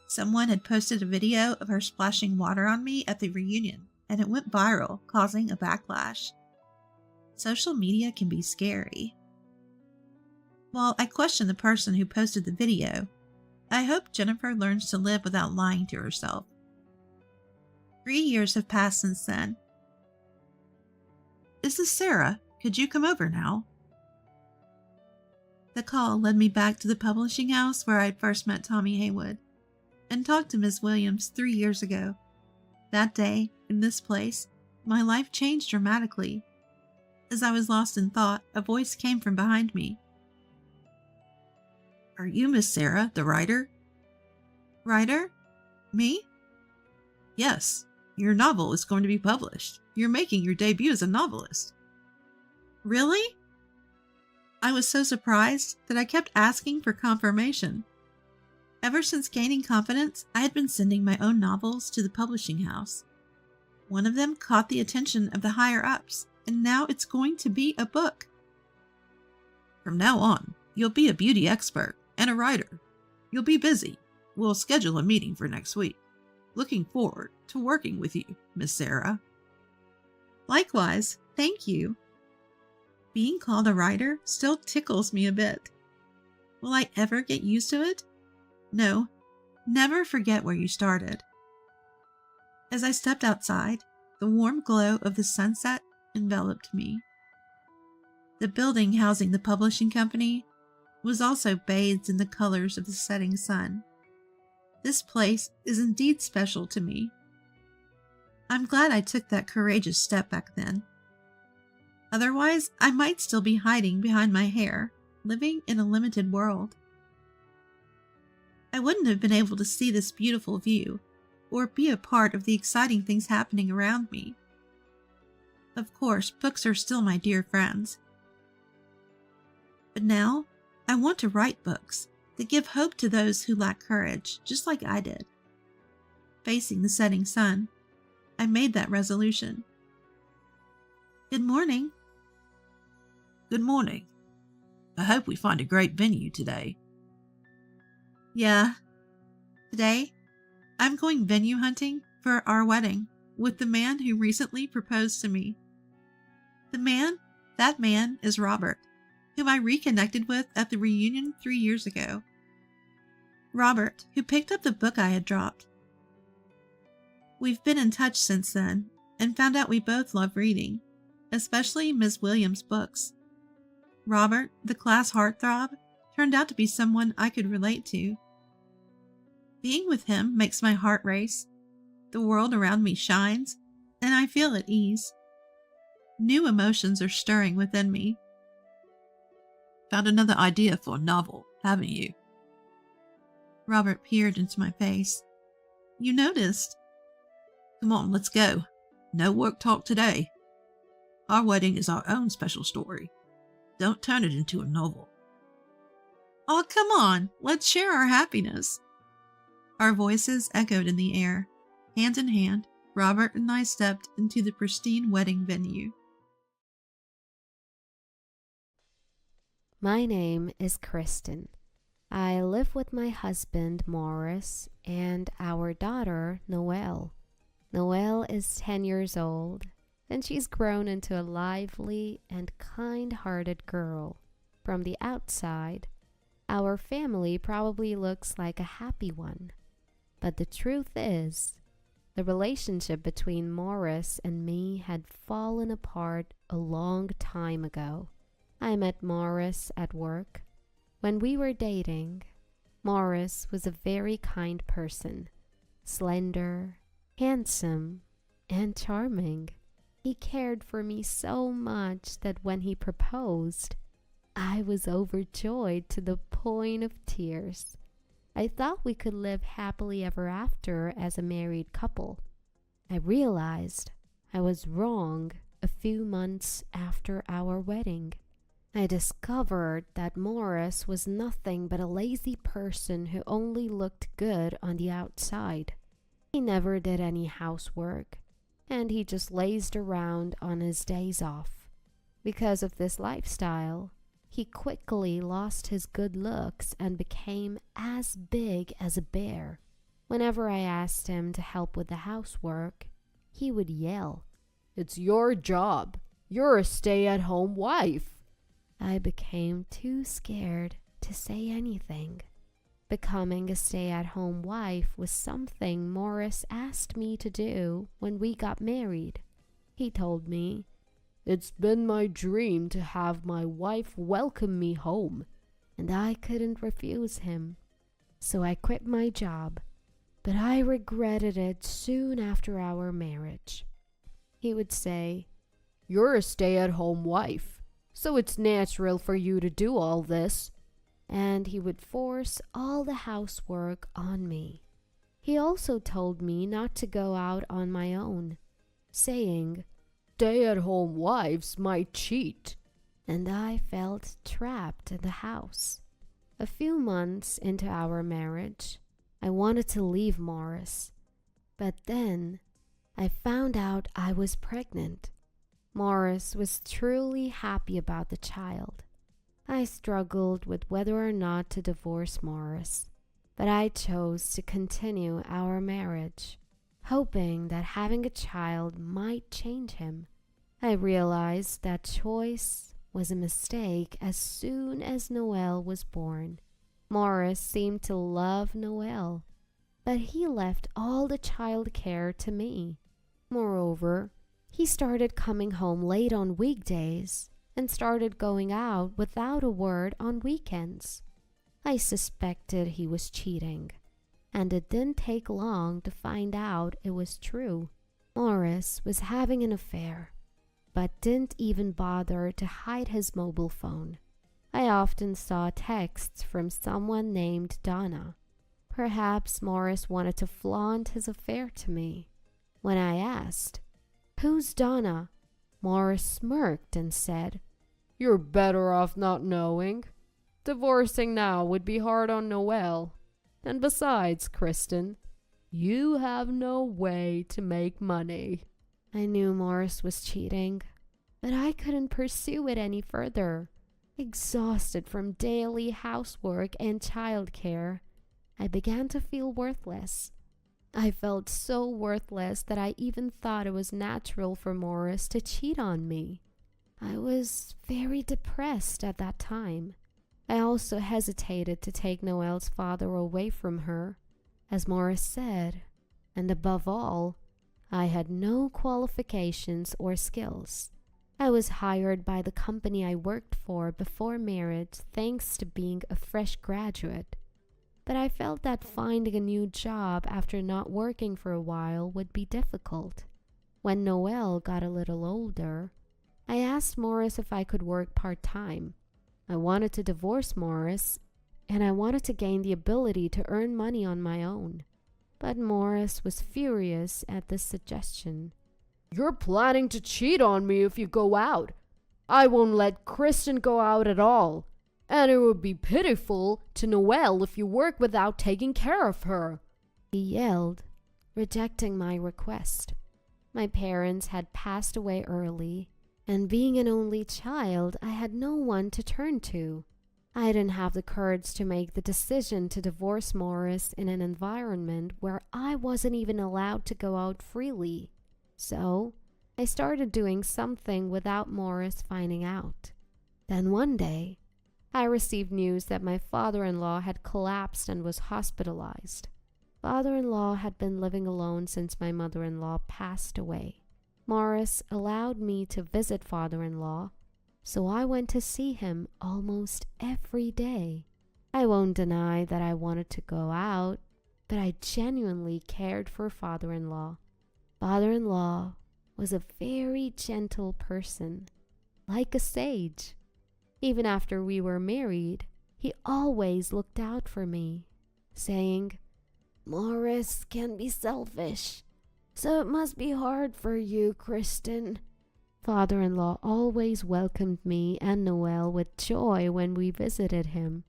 Someone had posted a video of her splashing water on me at the reunion, and it went viral, causing a backlash. Social media can be scary. While I question the person who posted the video, I hope Jennifer learns to live without lying to herself. 3 years have passed since then. Is this Sarah? Could you come over now? The call led me back to the publishing house where I had first met Tommy Haywood and talked to Ms. Williams 3 years ago. That day, in this place, my life changed dramatically. As I was lost in thought, a voice came from behind me. Are you Miss Sarah, the writer? Writer? Me? Yes, your novel is going to be published. You're making your debut as a novelist. Really? I was so surprised that I kept asking for confirmation. Ever since gaining confidence, I had been sending my own novels to the publishing house. One of them caught the attention of the higher-ups, and now it's going to be a book. From now on, you'll be a beauty expert and a writer. You'll be busy. We'll schedule a meeting for next week. Looking forward to working with you, Miss Sarah. Likewise, thank you. Being called a writer still tickles me a bit. Will I ever get used to it? No, never forget where you started. As I stepped outside, the warm glow of the sunset enveloped me. The building housing the publishing company was also bathed in the colors of the setting sun. This place is indeed special to me. I'm glad I took that courageous step back then. Otherwise, I might still be hiding behind my hair, living in a limited world. I wouldn't have been able to see this beautiful view or be a part of the exciting things happening around me. Of course, books are still my dear friends. But now, I want to write books that give hope to those who lack courage, just like I did. Facing the setting sun, I made that resolution. Good morning. Good morning. I hope we find a great venue today. Yeah. Today, I'm going venue hunting for our wedding with the man who recently proposed to me. That man is Robert, whom I reconnected with at the reunion 3 years ago. Robert, who picked up the book I had dropped. We've been in touch since then and found out we both love reading, especially Ms. Williams' books. Robert, the class heartthrob, turned out to be someone I could relate to. Being with him makes my heart race, the world around me shines, and I feel at ease. New emotions are stirring within me. Found another idea for a novel, haven't you? Robert peered into my face. You noticed? Come on, let's go. No work talk today. Our wedding is our own special story. Don't turn it into a novel. Oh, come on, let's share our happiness. Our voices echoed in the air. Hand in hand, Robert and I stepped into the pristine wedding venue. My name is Kristen. I live with my husband, Morris, and our daughter, Noelle. Noelle is 10 years old, and she's grown into a lively and kind-hearted girl. From the outside, our family probably looks like a happy one. But the truth is, the relationship between Morris and me had fallen apart a long time ago. I met Morris at work. When we were dating, Morris was a very kind person, slender, handsome, and charming. He cared for me so much that when he proposed, I was overjoyed to the point of tears. I thought we could live happily ever after as a married couple. I realized I was wrong a few months after our wedding. I discovered that Morris was nothing but a lazy person who only looked good on the outside. He never did any housework, and he just lazed around on his days off. Because of this lifestyle, he quickly lost his good looks and became as big as a bear. Whenever I asked him to help with the housework, he would yell, "It's your job. You're a stay-at-home wife." I became too scared to say anything. Becoming a stay-at-home wife was something Morris asked me to do when we got married. He told me, "It's been my dream to have my wife welcome me home," and I couldn't refuse him. So I quit my job, but I regretted it soon after our marriage. He would say, "You're a stay-at-home wife, so it's natural for you to do all this," and he would force all the housework on me. He also told me not to go out on my own, saying, "Stay-at-home wives might cheat," and I felt trapped in the house. A few months into our marriage, I wanted to leave Morris, but then I found out I was pregnant. Morris was truly happy about the child. I struggled with whether or not to divorce Morris, but I chose to continue our marriage, hoping that having a child might change him. I realized that choice was a mistake as soon as Noelle was born. Morris seemed to love Noelle, but he left all the child care to me. Moreover, he started coming home late on weekdays and started going out without a word on weekends. I suspected he was cheating, and it didn't take long to find out it was true. Morris was having an affair, but didn't even bother to hide his mobile phone. I often saw texts from someone named Donna. Perhaps Morris wanted to flaunt his affair to me. When I asked, "Who's Donna?" Morris smirked and said, "You're better off not knowing. Divorcing now would be hard on Noelle. And besides, Kristen, you have no way to make money." I knew Morris was cheating, but I couldn't pursue it any further. Exhausted from daily housework and childcare, I began to feel worthless. I felt so worthless that I even thought it was natural for Morris to cheat on me. I was very depressed at that time. I also hesitated to take Noelle's father away from her, as Morris said, and above all, I had no qualifications or skills. I was hired by the company I worked for before marriage thanks to being a fresh graduate. But I felt that finding a new job after not working for a while would be difficult. When Noelle got a little older, I asked Morris if I could work part-time. I wanted to divorce Morris, and I wanted to gain the ability to earn money on my own. But Morris was furious at this suggestion. "You're planning to cheat on me if you go out. I won't let Kristen go out at all. And it would be pitiful to Noelle if you work without taking care of her," he yelled, rejecting my request. My parents had passed away early, and being an only child, I had no one to turn to. I didn't have the courage to make the decision to divorce Morris in an environment where I wasn't even allowed to go out freely. So, I started doing something without Morris finding out. Then one day, I received news that my father-in-law had collapsed and was hospitalized. Father-in-law had been living alone since my mother-in-law passed away. Morris allowed me to visit father-in-law, so I went to see him almost every day. I won't deny that I wanted to go out, but I genuinely cared for father-in-law. Father-in-law was a very gentle person, like a sage. Even after we were married, he always looked out for me, saying, "Morris can be selfish, so it must be hard for you, Kristen." Father-in-law always welcomed me and Noelle with joy when we visited him.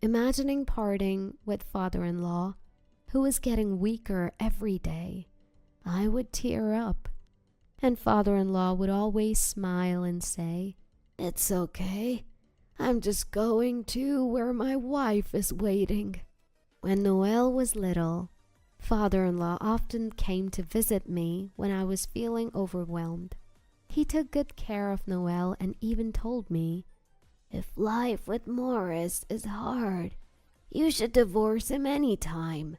Imagining parting with father-in-law, who was getting weaker every day, I would tear up. And father-in-law would always smile and say, "It's okay. I'm just going to where my wife is waiting." When Noelle was little, father-in-law often came to visit me when I was feeling overwhelmed. He took good care of Noelle and even told me, "If life with Morris is hard, you should divorce him anytime."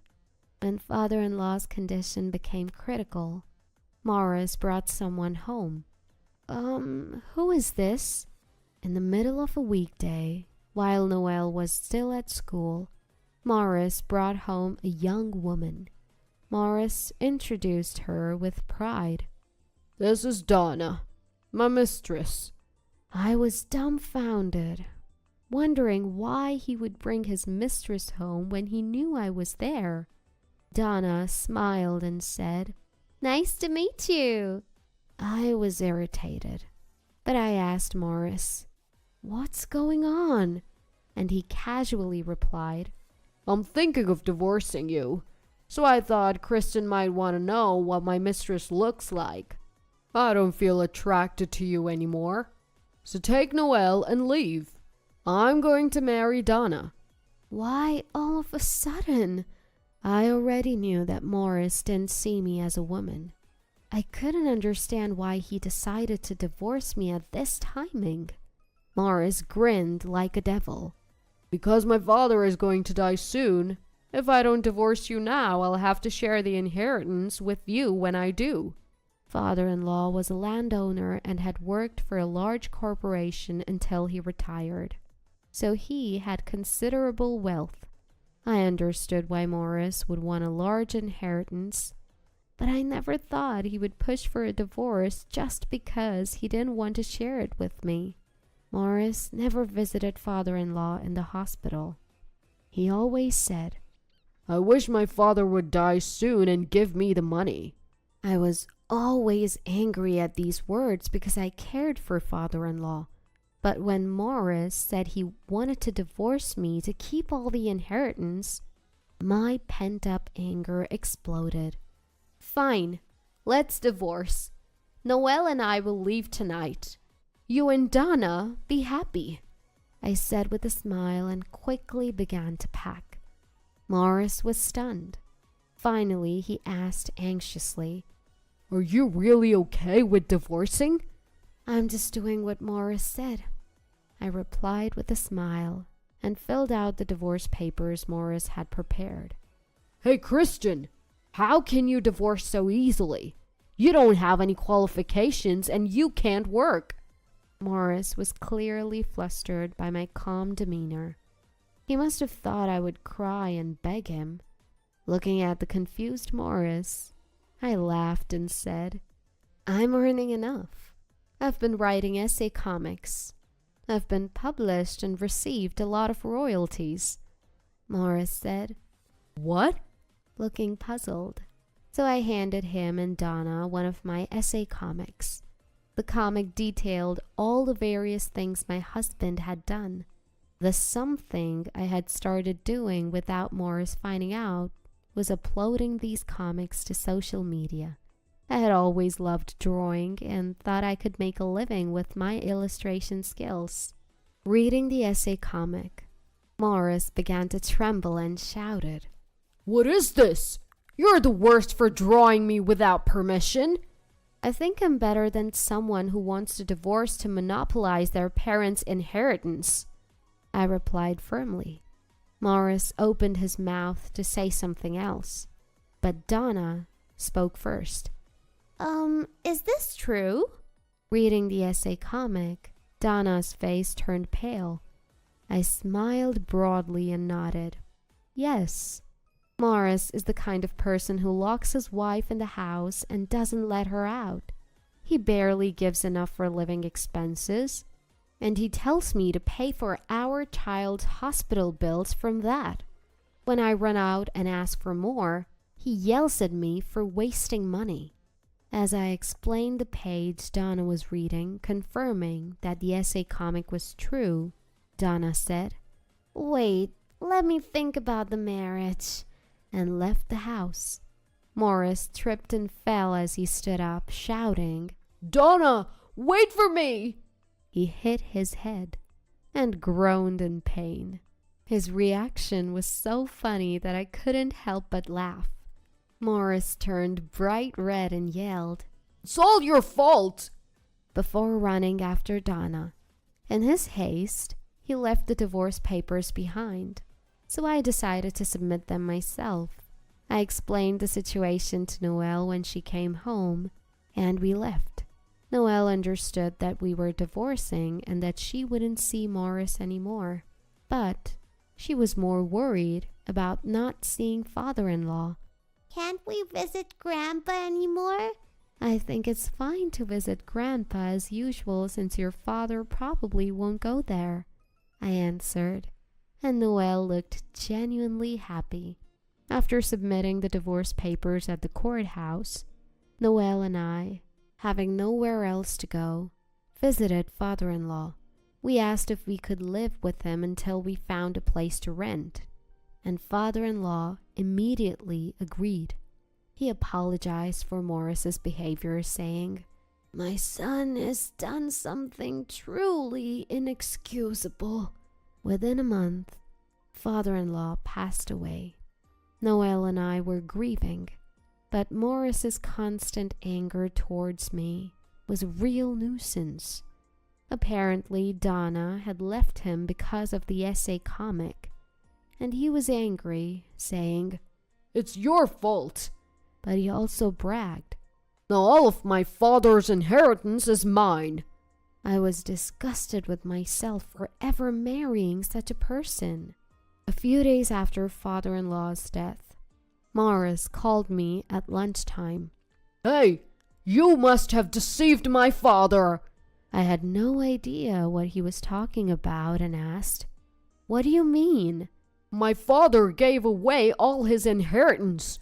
When father-in-law's condition became critical, Morris brought someone home. Who is this?" In the middle of a weekday, while Noelle was still at school, Morris brought home a young woman. Morris introduced her with pride. "This is Donna, my mistress." I was dumbfounded, wondering why he would bring his mistress home when he knew I was there. Donna smiled and said, "Nice to meet you." I was irritated, but I asked Morris, "What's going on?" And he casually replied, "I'm thinking of divorcing you, so I thought Kristen might want to know what my mistress looks like. I don't feel attracted to you anymore, so take Noelle and leave. I'm going to marry Donna." Why all of a sudden? I already knew that Morris didn't see me as a woman. I couldn't understand why he decided to divorce me at this timing. Morris grinned like a devil. "Because my father is going to die soon. If I don't divorce you now, I'll have to share the inheritance with you when I do." Father-in-law was a landowner and had worked for a large corporation until he retired, so he had considerable wealth. I understood why Morris would want a large inheritance, but I never thought he would push for a divorce just because he didn't want to share it with me. Morris never visited father-in-law in the hospital. He always said, I wish my father would die soon and give me the money. I was always angry at these words because I cared for father-in-law. But when Morris said he wanted to divorce me to keep all the inheritance, my pent-up anger exploded. Fine, let's divorce. Noelle and I will leave tonight. You and Donna be happy, I said with a smile and quickly began to pack. Morris was stunned. Finally, he asked anxiously, Are you really okay with divorcing? I'm just doing what Morris said, I replied with a smile and filled out the divorce papers Morris had prepared. Hey, Kristen, how can you divorce so easily? You don't have any qualifications and you can't work. Morris was clearly flustered by my calm demeanor. He must have thought I would cry and beg him. Looking at the confused Morris, I laughed and said, I'm earning enough. I've been writing essay comics. I've been published and received a lot of royalties. Morris said, What? Looking puzzled. So I handed him and Donna one of my essay comics. The comic detailed all the various things my husband had done. The something I had started doing without Morris finding out was uploading these comics to social media. I had always loved drawing and thought I could make a living with my illustration skills. Reading the essay comic, Morris began to tremble and shouted, What is this? You're the worst for drawing me without permission. I think I'm better than someone who wants to divorce to monopolize their parents' inheritance, I replied firmly. Morris opened his mouth to say something else, but Donna spoke first. Is this true? Reading the essay comic, Donna's face turned pale. I smiled broadly and nodded. Yes. Morris is the kind of person who locks his wife in the house and doesn't let her out. He barely gives enough for living expenses, and he tells me to pay for our child's hospital bills from that. When I run out and ask for more, he yells at me for wasting money. As I explained the page Donna was reading, confirming that the essay comic was true, Donna said, Wait, let me think about the marriage, and left the house. Morris tripped and fell as he stood up, shouting, Donna, wait for me! He hit his head and groaned in pain. His reaction was so funny that I couldn't help but laugh. Morris turned bright red and yelled, It's all your fault! Before running after Donna. In his haste, he left the divorce papers behind, so I decided to submit them myself. I explained the situation to Noelle when she came home, and we left. Noelle understood that we were divorcing and that she wouldn't see Morris anymore, but she was more worried about not seeing father-in-law. Can't we visit Grandpa anymore? I think it's fine to visit Grandpa as usual since your father probably won't go there, I answered, and Noelle looked genuinely happy. After submitting the divorce papers at the courthouse, Noelle and I, having nowhere else to go, visited father-in-law. We asked if we could live with him until we found a place to rent, and father-in-law immediately agreed. He apologized for Morris's behavior, saying, My son has done something truly inexcusable. Within a month, father-in-law passed away. Noelle and I were grieving, but Morris's constant anger towards me was a real nuisance. Apparently, Donna had left him because of the essay comic, and he was angry, saying, It's your fault. But he also bragged, Now all of my father's inheritance is mine. I was disgusted with myself for ever marrying such a person. A few days after father-in-law's death, Morris called me at lunchtime. Hey, you must have deceived my father. I had no idea what he was talking about and asked, "What do you mean?" My father gave away all his inheritance,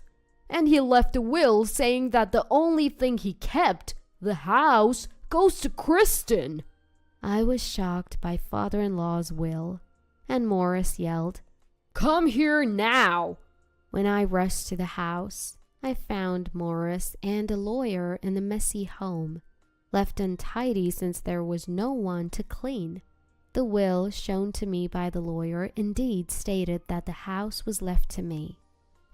and he left a will saying that the only thing he kept, the house, goes to Kristen. I was shocked by father-in-law's will, and Morris yelled, "Come here now!" When I rushed to the house, I found Morris and a lawyer in the messy home, left untidy since there was no one to clean. The will shown to me by the lawyer indeed stated that the house was left to me,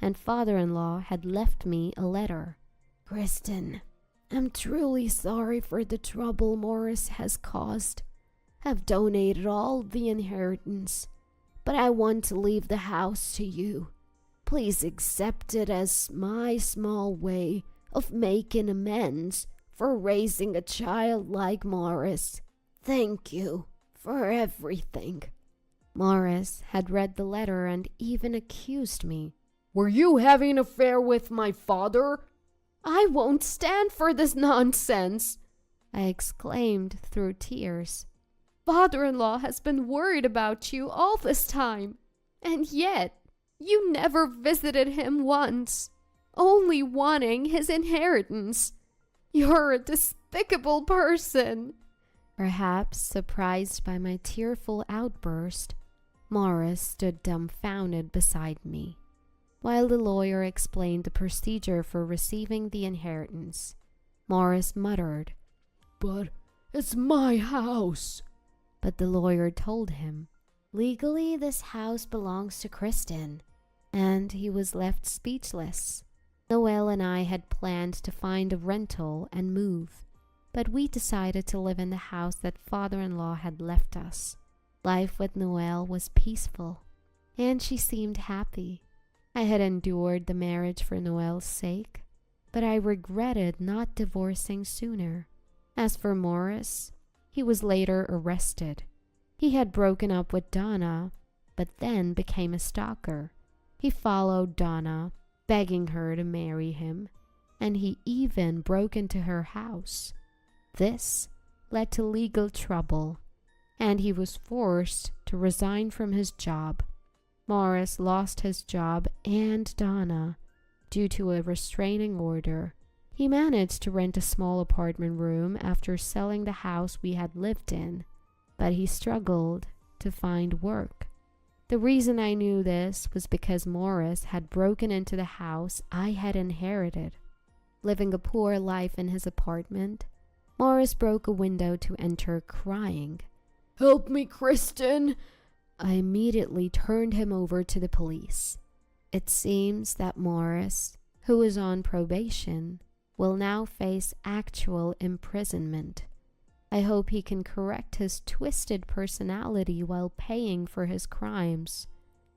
and father-in-law had left me a letter. "Kristen, I'm truly sorry for the trouble Morris has caused. I've donated all the inheritance, but I want to leave the house to you. Please accept it as my small way of making amends for raising a child like Morris. Thank you for everything." Morris had read the letter and even accused me. "Were you having an affair with my father?" "I won't stand for this nonsense," I exclaimed through tears. "Father-in-law has been worried about you all this time, and yet you never visited him once, only wanting his inheritance. You're a despicable person." Perhaps surprised by my tearful outburst, Morris stood dumbfounded beside me, while the lawyer explained the procedure for receiving the inheritance. Morris muttered, "But it's my house." But the lawyer told him, legally this house belongs to Kristen, and he was left speechless. Noelle and I had planned to find a rental and move, but we decided to live in the house that father-in-law had left us. Life with Noelle was peaceful, and she seemed happy. I had endured the marriage for Noelle's sake, but I regretted not divorcing sooner. As for Morris, he was later arrested. He had broken up with Donna, but then became a stalker. He followed Donna, begging her to marry him, and he even broke into her house. This led to legal trouble, and he was forced to resign from his job. Morris lost his job and Donna due to a restraining order. He managed to rent a small apartment room after selling the house we had lived in, but he struggled to find work. The reason I knew this was because Morris had broken into the house I had inherited. Living a poor life in his apartment, Morris broke a window to enter crying. "Help me, Kristen!" I immediately turned him over to the police. It seems that Morris, who is on probation, will now face actual imprisonment. I hope he can correct his twisted personality while paying for his crimes.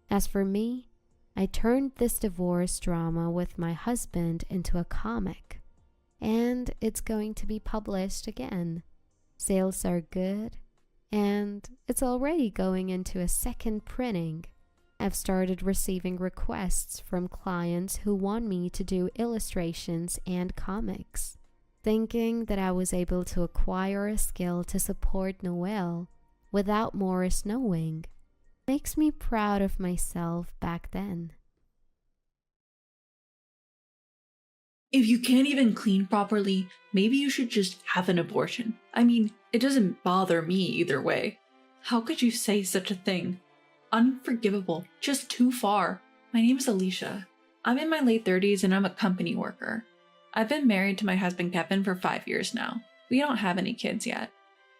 As for me, I turned this divorce drama with my husband into a comic, and it's going to be published again. Sales are good, and it's already going into a second printing. I've started receiving requests from clients who want me to do illustrations and comics. Thinking that I was able to acquire a skill to support Noelle without Morris knowing makes me proud of myself back then. If you can't even clean properly, maybe you should just have an abortion. I mean, it doesn't bother me either way. How could you say such a thing? Unforgivable, just too far. My name is Alicia. I'm in my late 30s and I'm a company worker. I've been married to my husband Kevin for 5 years now. We don't have any kids yet.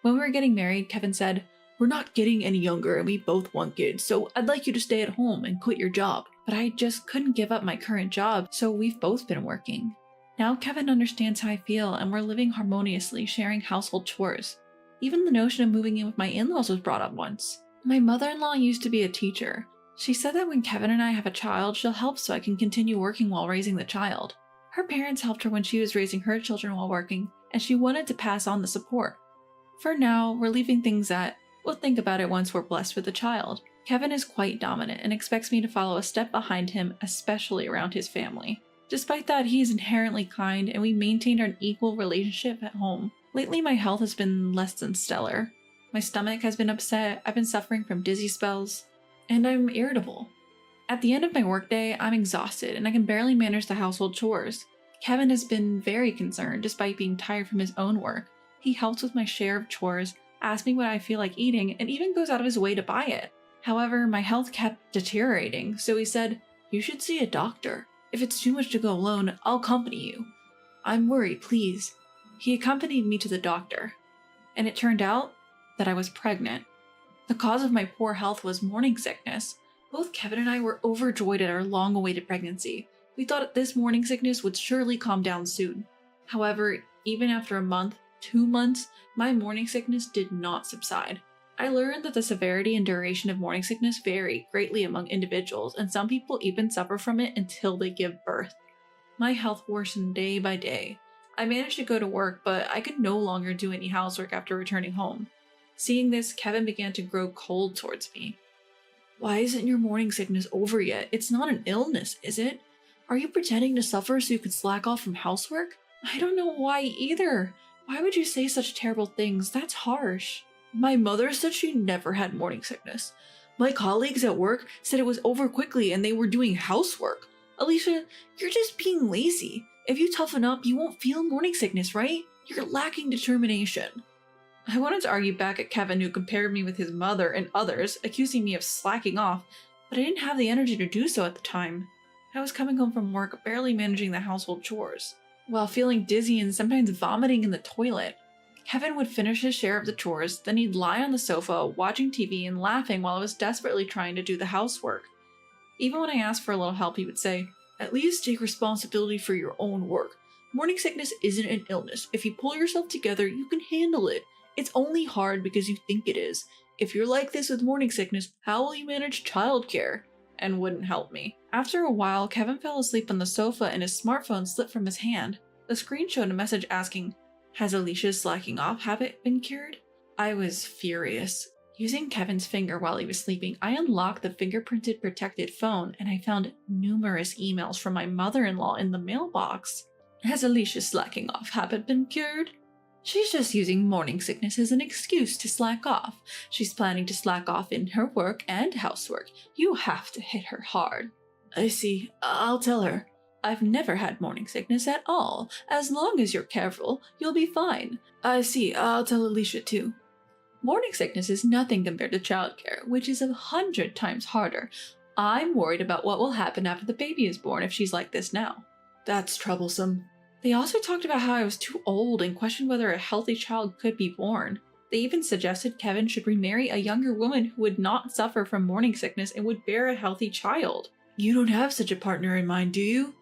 When we were getting married, Kevin said, "We're not getting any younger and we both want kids, so I'd like you to stay at home and quit your job." But I just couldn't give up my current job, so we've both been working. Now Kevin understands how I feel and we're living harmoniously, sharing household chores. Even the notion of moving in with my in-laws was brought up once. My mother-in-law used to be a teacher. She said that when Kevin and I have a child, she'll help so I can continue working while raising the child. Her parents helped her when she was raising her children while working, and she wanted to pass on the support. For now, we're leaving things at, we'll think about it once we're blessed with a child. Kevin is quite dominant and expects me to follow a step behind him, especially around his family. Despite that, he is inherently kind and we maintained an equal relationship at home. Lately, my health has been less than stellar. My stomach has been upset, I've been suffering from dizzy spells, and I'm irritable. At the end of my workday, I'm exhausted and I can barely manage the household chores. Kevin has been very concerned despite being tired from his own work. He helps with my share of chores, asks me what I feel like eating, and even goes out of his way to buy it. However, my health kept deteriorating, so he said, "You should see a doctor. If it's too much to go alone, I'll accompany you. I'm worried, please." He accompanied me to the doctor, and it turned out that I was pregnant. The cause of my poor health was morning sickness. Both Kevin and I were overjoyed at our long-awaited pregnancy. We thought this morning sickness would surely calm down soon. However, even after a month, 2 months, my morning sickness did not subside. I learned that the severity and duration of morning sickness vary greatly among individuals, and some people even suffer from it until they give birth. My health worsened day by day. I managed to go to work, but I could no longer do any housework after returning home. Seeing this, Kevin began to grow cold towards me. "Why isn't your morning sickness over yet? It's not an illness, is it? Are you pretending to suffer so you could slack off from housework?" "I don't know why either. Why would you say such terrible things? That's harsh." "My mother said she never had morning sickness. My colleagues at work said it was over quickly and they were doing housework. Alicia, you're just being lazy. If you toughen up, you won't feel morning sickness, right? You're lacking determination." I wanted to argue back at Kevin, who compared me with his mother and others, accusing me of slacking off, but I didn't have the energy to do so at the time. I was coming home from work barely managing the household chores, while feeling dizzy and sometimes vomiting in the toilet. Kevin would finish his share of the chores, then he'd lie on the sofa, watching TV and laughing while I was desperately trying to do the housework. Even when I asked for a little help, he would say, "At least take responsibility for your own work. Morning sickness isn't an illness. If you pull yourself together, you can handle it. It's only hard because you think it is. If you're like this with morning sickness, how will you manage childcare?" And wouldn't help me. After a while, Kevin fell asleep on the sofa and his smartphone slipped from his hand. The screen showed a message asking, "Has Alicia's slacking off habit been cured?" I was furious. Using Kevin's finger while he was sleeping, I unlocked the fingerprinted protected phone and I found numerous emails from my mother-in-law in the mailbox. "Has Alicia's slacking off habit been cured? She's just using morning sickness as an excuse to slack off. She's planning to slack off in her work and housework. You have to hit her hard." "I see. I'll tell her. I've never had morning sickness at all. As long as you're careful, you'll be fine." "I see. I'll tell Alicia too." Morning sickness is nothing compared to childcare, which is 100 times harder. I'm worried about what will happen after the baby is born if she's like this now. That's troublesome. They also talked about how I was too old and questioned whether a healthy child could be born. They even suggested Kevin should remarry a younger woman who would not suffer from morning sickness and would bear a healthy child. "You don't have such a partner in mind, do you?"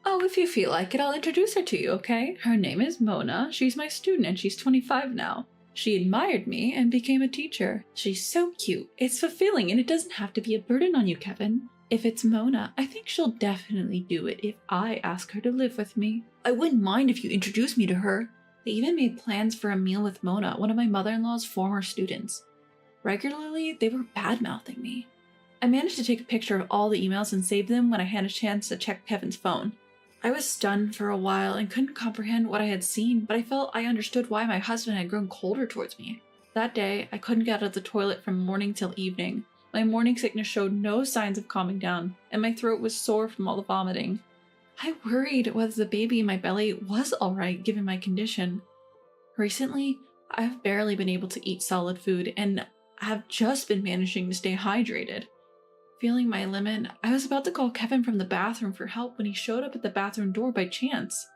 "Oh, if you feel like it, I'll introduce her to you, okay? Her name is Mona. She's my student and she's 25 now. She admired me and became a teacher. She's so cute. It's fulfilling and it doesn't have to be a burden on you, Kevin. If it's Mona, I think she'll definitely do it if I ask her to live with me. I wouldn't mind if you introduced me to her." They even made plans for a meal with Mona, one of my mother-in-law's former students. Regularly, they were bad-mouthing me. I managed to take a picture of all the emails and save them when I had a chance to check Kevin's phone. I was stunned for a while and couldn't comprehend what I had seen, but I felt I understood why my husband had grown colder towards me. That day, I couldn't get out of the toilet from morning till evening. My morning sickness showed no signs of calming down, and my throat was sore from all the vomiting. I worried whether the baby in my belly was alright given my condition. Recently, I've barely been able to eat solid food, and have just been managing to stay hydrated. Feeling my limit, I was about to call Kevin from the bathroom for help when he showed up at the bathroom door by chance.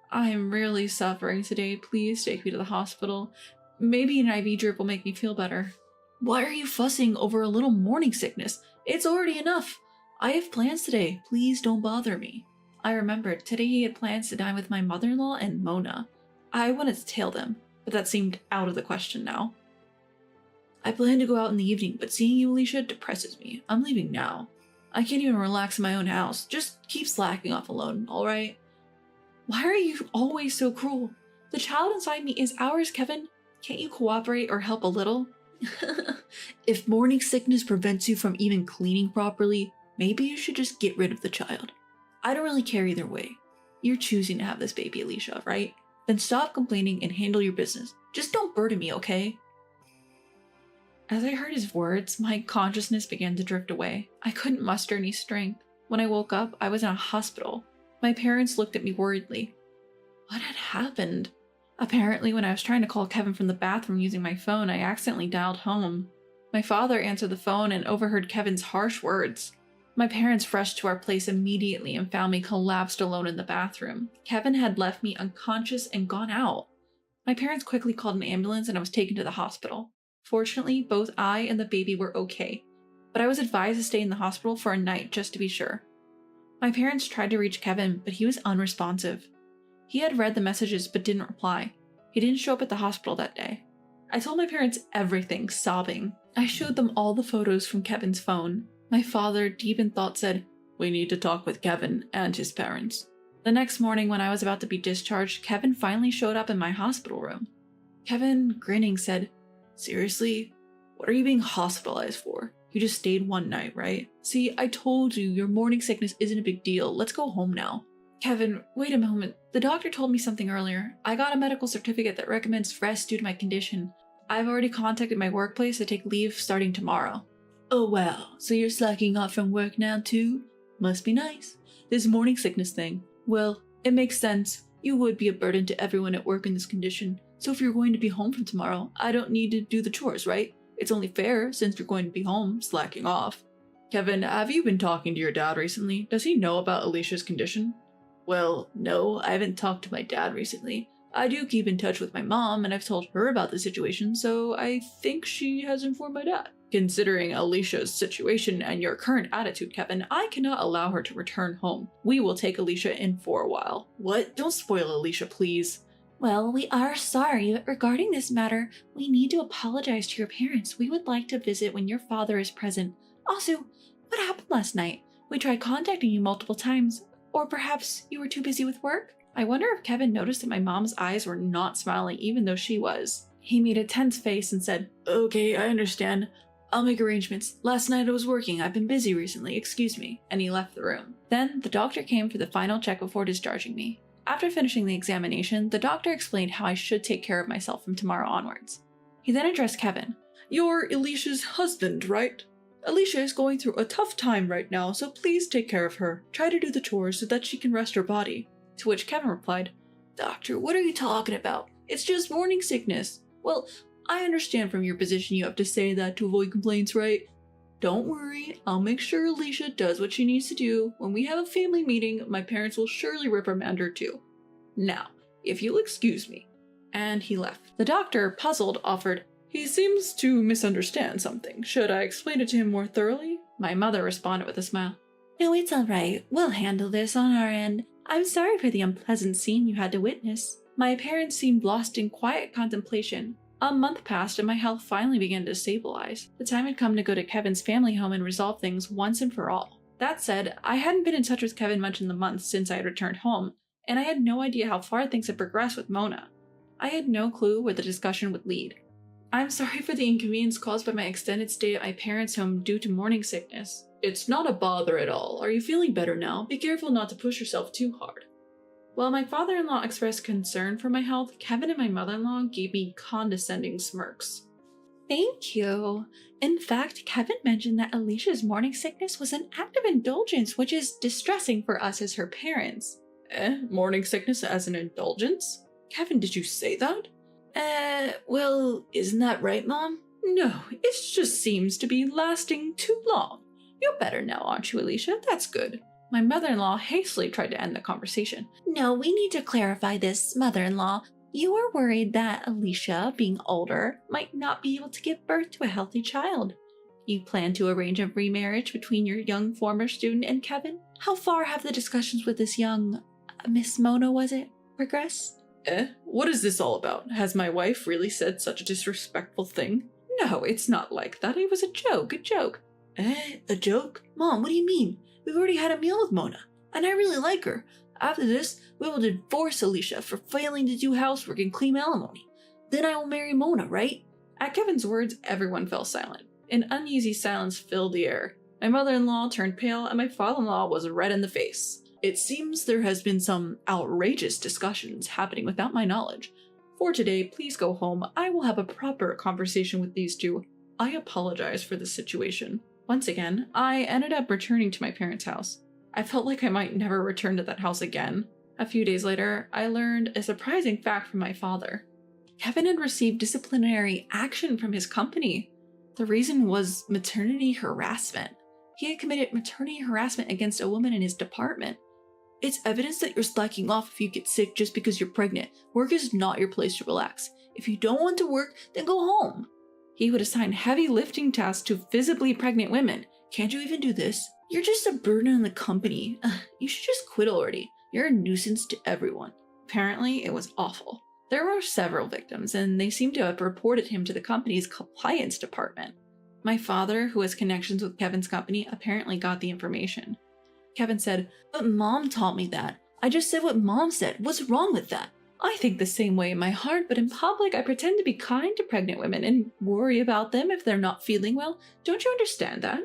"I'm really suffering today. Please take me to the hospital. Maybe an IV drip will make me feel better." "Why are you fussing over a little morning sickness? It's already enough. I have plans today. Please don't bother me." I remembered today he had plans to dine with my mother-in-law and Mona. I wanted to tail them, but that seemed out of the question now. "I plan to go out in the evening, but seeing you, Alicia, depresses me. I'm leaving now. I can't even relax in my own house. Just keep slacking off alone, alright?" "Why are you always so cruel? The child inside me is ours, Kevin. Can't you cooperate or help a little?" "If morning sickness prevents you from even cleaning properly, maybe you should just get rid of the child. I don't really care either way. You're choosing to have this baby, Alicia, right?" Then stop complaining and handle your business. Just don't burden me, okay? As I heard his words, my consciousness began to drift away. I couldn't muster any strength. When I woke up, I was in a hospital. My parents looked at me worriedly. What had happened? Apparently, when I was trying to call Kevin from the bathroom using my phone, I accidentally dialed home. My father answered the phone and overheard Kevin's harsh words. My parents rushed to our place immediately and found me collapsed alone in the bathroom. Kevin had left me unconscious and gone out. My parents quickly called an ambulance and I was taken to the hospital. Fortunately, both I and the baby were okay, but I was advised to stay in the hospital for a night just to be sure. My parents tried to reach Kevin, but he was unresponsive. He had read the messages but didn't reply. He didn't show up at the hospital that day. I told my parents everything, sobbing. I showed them all the photos from Kevin's phone. My father, deep in thought, said, "We need to talk with Kevin and his parents." The next morning, when I was about to be discharged, Kevin finally showed up in my hospital room. Kevin, grinning, said, "Seriously? What are you being hospitalized for? You just stayed one night, right? See, I told you your morning sickness isn't a big deal. Let's go home now." Kevin, wait a moment. The doctor told me something earlier. I got a medical certificate that recommends rest due to my condition. I've already contacted my workplace to take leave starting tomorrow. Oh wow, so you're slacking off from work now too? Must be nice. This morning sickness thing. Well, it makes sense. You would be a burden to everyone at work in this condition. So if you're going to be home from tomorrow, I don't need to do the chores, right? It's only fair since you're going to be home, slacking off. Kevin, have you been talking to your dad recently? Does he know about Alicia's condition? Well, no, I haven't talked to my dad recently. I do keep in touch with my mom, and I've told her about the situation, so I think she has informed my dad. Considering Alicia's situation and your current attitude, Kevin, I cannot allow her to return home. We will take Alicia in for a while. What? Don't spoil Alicia, please. Well, we are sorry, but regarding this matter, we need to apologize to your parents. We would like to visit when your father is present. Also, what happened last night? We tried contacting you multiple times. Or perhaps you were too busy with work? I wonder if Kevin noticed that my mom's eyes were not smiling even though she was. He made a tense face and said, "Okay, I understand. I'll make arrangements. Last night I was working. I've been busy recently. Excuse me." And he left the room. Then the doctor came for the final check before discharging me. After finishing the examination, the doctor explained how I should take care of myself from tomorrow onwards. He then addressed Kevin. "You're Alicia's husband, right? Alicia is going through a tough time right now, so please take care of her. Try to do the chores so that she can rest her body." To which Kevin replied, "Doctor, what are you talking about? It's just morning sickness." Well, I understand from your position you have to say that to avoid complaints, right? Don't worry, I'll make sure Alicia does what she needs to do. When we have a family meeting, my parents will surely reprimand her too. Now, if you'll excuse me. And he left. The doctor, puzzled, offered, "He seems to misunderstand something. Should I explain it to him more thoroughly?" My mother responded with a smile. "No, it's all right. We'll handle this on our end. I'm sorry for the unpleasant scene you had to witness." My parents seemed lost in quiet contemplation. A month passed and my health finally began to stabilize. The time had come to go to Kevin's family home and resolve things once and for all. That said, I hadn't been in touch with Kevin much in the months since I had returned home, and I had no idea how far things had progressed with Mona. I had no clue where the discussion would lead. I'm sorry for the inconvenience caused by my extended stay at my parents' home due to morning sickness. It's not a bother at all. Are you feeling better now? Be careful not to push yourself too hard. While my father-in-law expressed concern for my health, Kevin and my mother-in-law gave me condescending smirks. Thank you. In fact, Kevin mentioned that Alicia's morning sickness was an act of indulgence, which is distressing for us as her parents. Morning sickness as an indulgence? Kevin, did you say that? Well, isn't that right, Mom? No, it just seems to be lasting too long. You're better now, aren't you, Alicia? That's good. My mother-in-law hastily tried to end the conversation. No, we need to clarify this, mother-in-law. You are worried that Alicia, being older, might not be able to give birth to a healthy child. You plan to arrange a remarriage between your young former student and Kevin? How far have the discussions with this young, Miss Mona, was it, progressed? What is this all about? Has my wife really said such a disrespectful thing? No, it's not like that. It was a joke, a joke. A joke? Mom, what do you mean? We've already had a meal with Mona, and I really like her. After this, we will divorce Alicia for failing to do housework and claim alimony. Then I will marry Mona, right? At Kevin's words, everyone fell silent. An uneasy silence filled the air. My mother-in-law turned pale, and my father-in-law was red in the face. It seems there has been some outrageous discussions happening without my knowledge. For today, please go home. I will have a proper conversation with these two. I apologize for the situation. Once again, I ended up returning to my parents' house. I felt like I might never return to that house again. A few days later, I learned a surprising fact from my father. Kevin had received disciplinary action from his company. The reason was maternity harassment. He had committed maternity harassment against a woman in his department. It's evidence that you're slacking off if you get sick just because you're pregnant. Work is not your place to relax. If you don't want to work, then go home. He would assign heavy lifting tasks to visibly pregnant women. Can't you even do this? You're just a burden on the company. You should just quit already. You're a nuisance to everyone. Apparently, it was awful. There were several victims, and they seemed to have reported him to the company's compliance department. My father, who has connections with Kevin's company, apparently got the information. Kevin said, "But Mom taught me that. I just said what Mom said. What's wrong with that? I think the same way in my heart, but in public I pretend to be kind to pregnant women and worry about them if they're not feeling well. Don't you understand that?"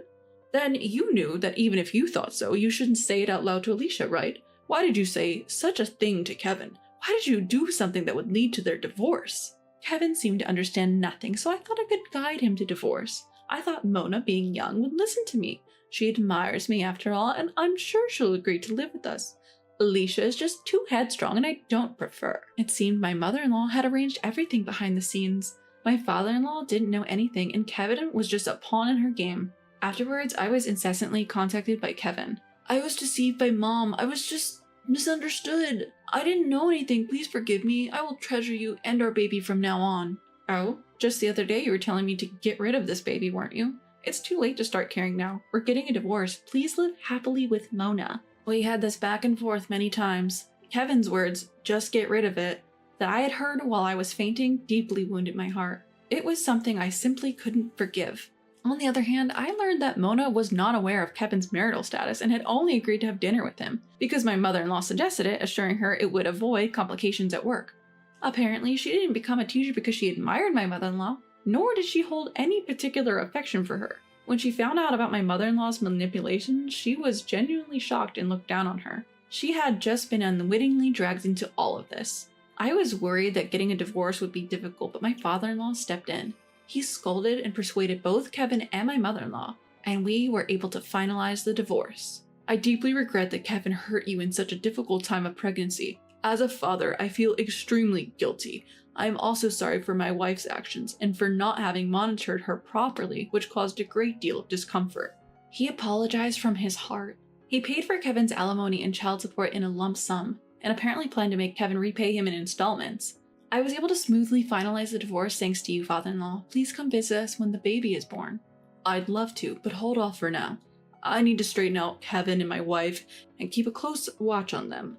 Then you knew that even if you thought so, you shouldn't say it out loud to Alicia, right? Why did you say such a thing to Kevin? Why did you do something that would lead to their divorce? Kevin seemed to understand nothing, so I thought I could guide him to divorce. I thought Mona, being young, would listen to me. She admires me after all, and I'm sure she'll agree to live with us. Alicia is just too headstrong, and I don't prefer. It seemed my mother-in-law had arranged everything behind the scenes. My father-in-law didn't know anything, and Kevin was just a pawn in her game. Afterwards, I was incessantly contacted by Kevin. "I was deceived by Mom. I was just misunderstood. I didn't know anything. Please forgive me. I will treasure you and our baby from now on." "Oh, just the other day you were telling me to get rid of this baby, weren't you? It's too late to start caring now. We're getting a divorce. Please live happily with Mona." We had this back and forth many times. Kevin's words, "just get rid of it," that I had heard while I was fainting, deeply wounded my heart. It was something I simply couldn't forgive. On the other hand, I learned that Mona was not aware of Kevin's marital status and had only agreed to have dinner with him because my mother-in-law suggested it, assuring her it would avoid complications at work. Apparently, she didn't become a teacher because she admired my mother-in-law, nor did she hold any particular affection for her. When she found out about my mother-in-law's manipulation, she was genuinely shocked and looked down on her. She had just been unwittingly dragged into all of this. I was worried that getting a divorce would be difficult, but my father-in-law stepped in. He scolded and persuaded both Kevin and my mother-in-law, and we were able to finalize the divorce. "I deeply regret that Kevin hurt you in such a difficult time of pregnancy. As a father, I feel extremely guilty. I am also sorry for my wife's actions and for not having monitored her properly, which caused a great deal of discomfort." He apologized from his heart. He paid for Kevin's alimony and child support in a lump sum, and apparently planned to make Kevin repay him in installments. I was able to smoothly finalize the divorce thanks to you, father-in-law. Please come visit us when the baby is born. "I'd love to, but hold off for now. I need to straighten out Kevin and my wife and keep a close watch on them.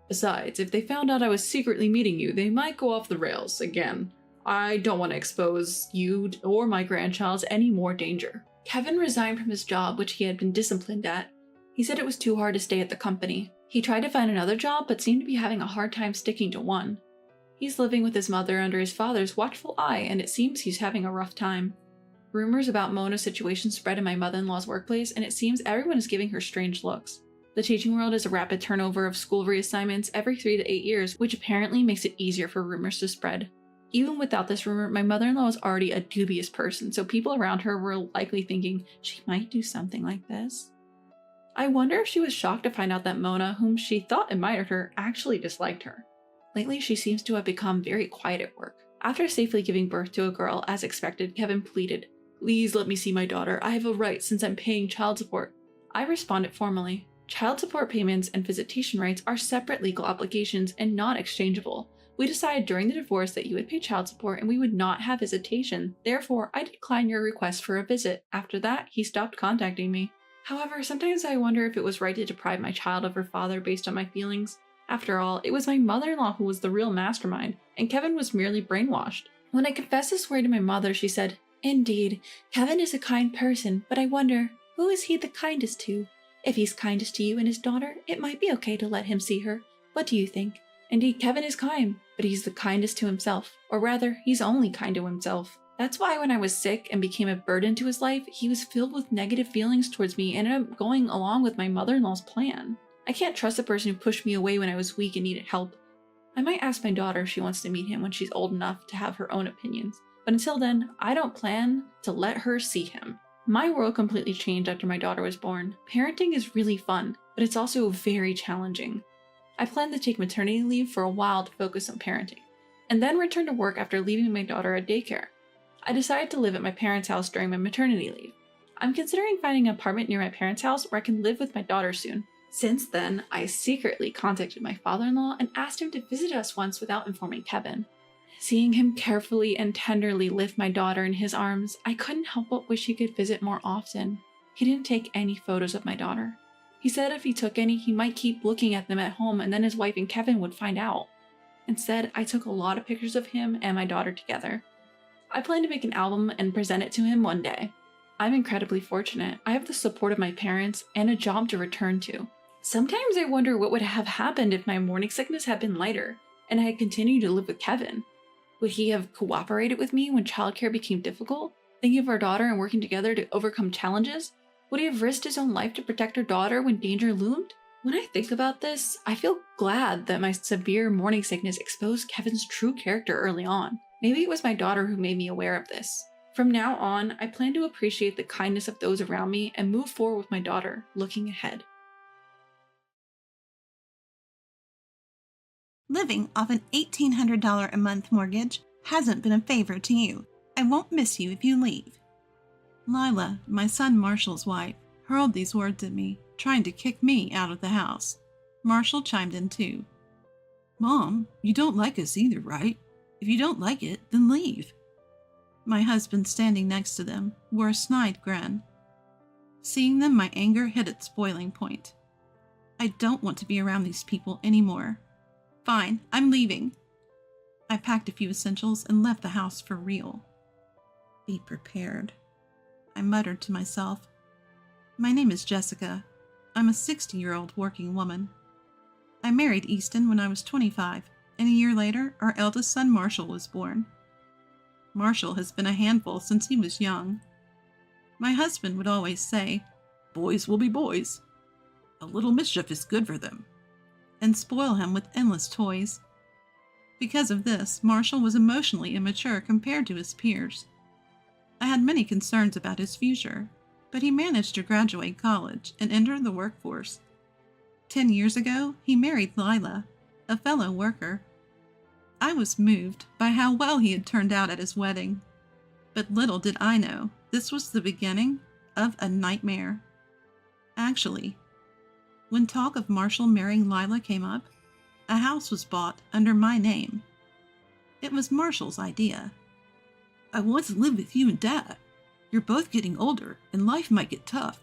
Besides, if they found out I was secretly meeting you, they might go off the rails again. I don't want to expose you or my grandchild to any more danger." Kevin resigned from his job, which he had been disciplined at. He said it was too hard to stay at the company. He tried to find another job, but seemed to be having a hard time sticking to one. He's living with his mother under his father's watchful eye, and it seems he's having a rough time. Rumors about Mona's situation spread in my mother-in-law's workplace, and it seems everyone is giving her strange looks. The teaching world is a rapid turnover of school reassignments every 3 to 8 years, which apparently makes it easier for rumors to spread. Even without this rumor, my mother-in-law is already a dubious person, so people around her were likely thinking she might do something like this. I wonder if she was shocked to find out that Mona, whom she thought admired her, actually disliked her. Lately, she seems to have become very quiet at work. After safely giving birth to a girl, as expected, Kevin pleaded, "Please let me see my daughter. I have a right since I'm paying child support." I responded formally. Child support payments and visitation rights are separate legal obligations and not exchangeable. We decided during the divorce that you would pay child support and we would not have visitation. Therefore, I declined your request for a visit. After that, he stopped contacting me. However, sometimes I wonder if it was right to deprive my child of her father based on my feelings. After all, it was my mother-in-law who was the real mastermind, and Kevin was merely brainwashed. When I confessed this story to my mother, she said, "Indeed, Kevin is a kind person, but I wonder, who is he the kindest to? If he's kindest to you and his daughter, it might be okay to let him see her. What do you think?" Indeed, Kevin is kind, but he's the kindest to himself. Or rather, he's only kind to himself. That's why when I was sick and became a burden to his life, he was filled with negative feelings towards me and ended up going along with my mother-in-law's plan. I can't trust the person who pushed me away when I was weak and needed help. I might ask my daughter if she wants to meet him when she's old enough to have her own opinions, but until then, I don't plan to let her see him. My world completely changed after my daughter was born. Parenting is really fun, but it's also very challenging. I plan to take maternity leave for a while to focus on parenting, and then return to work after leaving my daughter at daycare. I decided to live at my parents' house during my maternity leave. I'm considering finding an apartment near my parents' house where I can live with my daughter soon. Since then, I secretly contacted my father-in-law and asked him to visit us once without informing Kevin. Seeing him carefully and tenderly lift my daughter in his arms, I couldn't help but wish he could visit more often. He didn't take any photos of my daughter. He said if he took any, he might keep looking at them at home and then his wife and Kevin would find out. Instead, I took a lot of pictures of him and my daughter together. I plan to make an album and present it to him one day. I'm incredibly fortunate. I have the support of my parents and a job to return to. Sometimes I wonder what would have happened if my morning sickness had been lighter and I had continued to live with Kevin. Would he have cooperated with me when childcare became difficult, thinking of our daughter and working together to overcome challenges? Would he have risked his own life to protect our daughter when danger loomed? When I think about this, I feel glad that my severe morning sickness exposed Kevin's true character early on. Maybe it was my daughter who made me aware of this. From now on, I plan to appreciate the kindness of those around me and move forward with my daughter, looking ahead. Living off an $1,800 a month mortgage hasn't been a favor to you. I won't miss you if you leave. Lila, my son Marshall's wife, hurled these words at me, trying to kick me out of the house. Marshall chimed in too. Mom, you don't like us either, right? If you don't like it, then leave. My husband, standing next to them, wore a snide grin. Seeing them, my anger hit its boiling point. I don't want to be around these people anymore. Fine, I'm leaving. I packed a few essentials and left the house for real. Be prepared, I muttered to myself. My name is Jessica. I'm a 60-year-old working woman. I married Easton when I was 25, and a year later, our eldest son Marshall was born. Marshall has been a handful since he was young. My husband would always say, "Boys will be boys. A little mischief is good for them," and spoil him with endless toys. Because of this, Marshall was emotionally immature compared to his peers. I had many concerns about his future, but he managed to graduate college and enter the workforce. 10 years ago, he married Lila, a fellow worker. I was moved by how well he had turned out at his wedding, but little did I know this was the beginning of a nightmare. Actually, when talk of Marshall marrying Lila came up, a house was bought under my name. It was Marshall's idea. I want to live with you and Dad. You're both getting older, and life might get tough.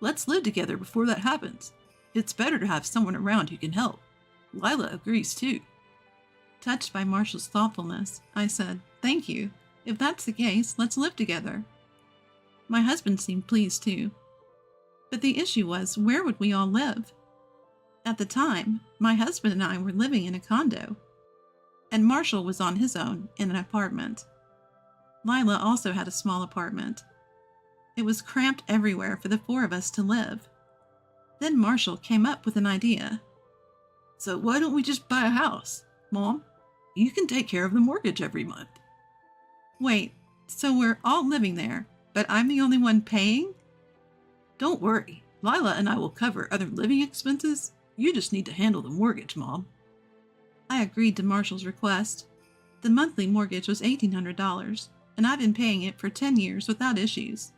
Let's live together before that happens. It's better to have someone around who can help. Lila agrees too. Touched by Marshall's thoughtfulness, I said, "Thank you. If that's the case, let's live together." My husband seemed pleased too. But the issue was, where would we all live? At the time, my husband and I were living in a condo, and Marshall was on his own in an apartment. Lila also had a small apartment. It was cramped everywhere for the four of us to live. Then Marshall came up with an idea. "So why don't we just buy a house? Mom, you can take care of the mortgage every month." Wait, so we're all living there, but I'm the only one paying? "Don't worry, Lila and I will cover other living expenses. You just need to handle the mortgage, Mom." I agreed to Marshall's request. The monthly mortgage was $1,800, and I've been paying it for 10 years without issues.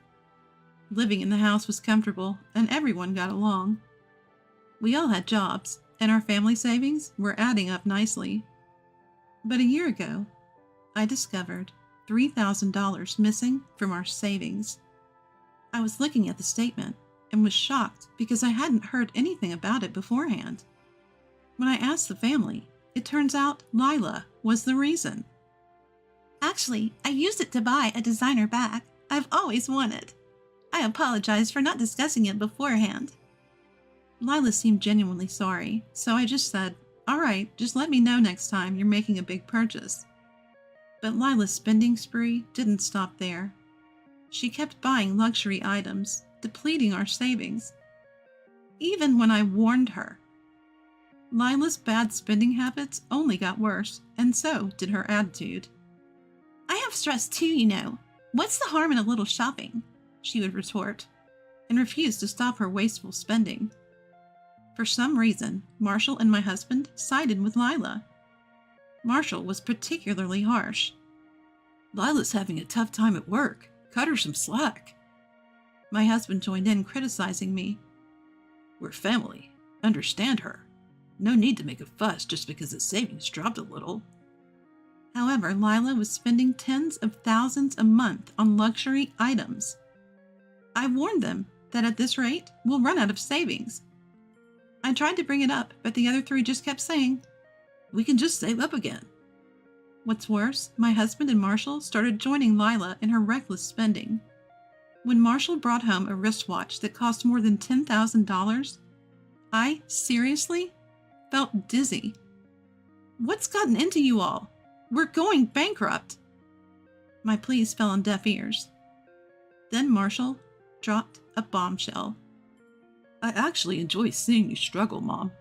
Living in the house was comfortable, and everyone got along. We all had jobs, and our family savings were adding up nicely. But a year ago, I discovered $3,000 missing from our savings. I was looking at the statement and was shocked because I hadn't heard anything about it beforehand. When I asked the family, it turns out Lila was the reason. "Actually, I used it to buy a designer bag I've always wanted. I apologized for not discussing it beforehand." Lila seemed genuinely sorry, so I just said, "All right, just let me know next time you're making a big purchase." But Lila's spending spree didn't stop there. She kept buying luxury items, depleting our savings. even when I warned her. Lila's bad spending habits only got worse, and so did her attitude. I have stress too, you know. What's the harm in a little shopping? She would retort, and refused to stop her wasteful spending. For some reason, Marshall and my husband sided with Lila. Marshall was particularly harsh. Lila's having a tough time at work. Cut her some slack. My husband joined in, criticizing me. We're family. Understand her. No need to make a fuss just because the savings dropped a little. However, Lila was spending tens of thousands a month on luxury items. I warned them that at this rate, we'll run out of savings. I tried to bring it up, but the other three just kept saying, we can just save up again. What's worse, my husband and Marshall started joining Lila in her reckless spending. When Marshall brought home a wristwatch that cost more than $10,000, I seriously felt dizzy. What's gotten into you all? We're going bankrupt. My pleas fell on deaf ears. Then Marshall dropped a bombshell. I actually enjoy seeing you struggle, Mom.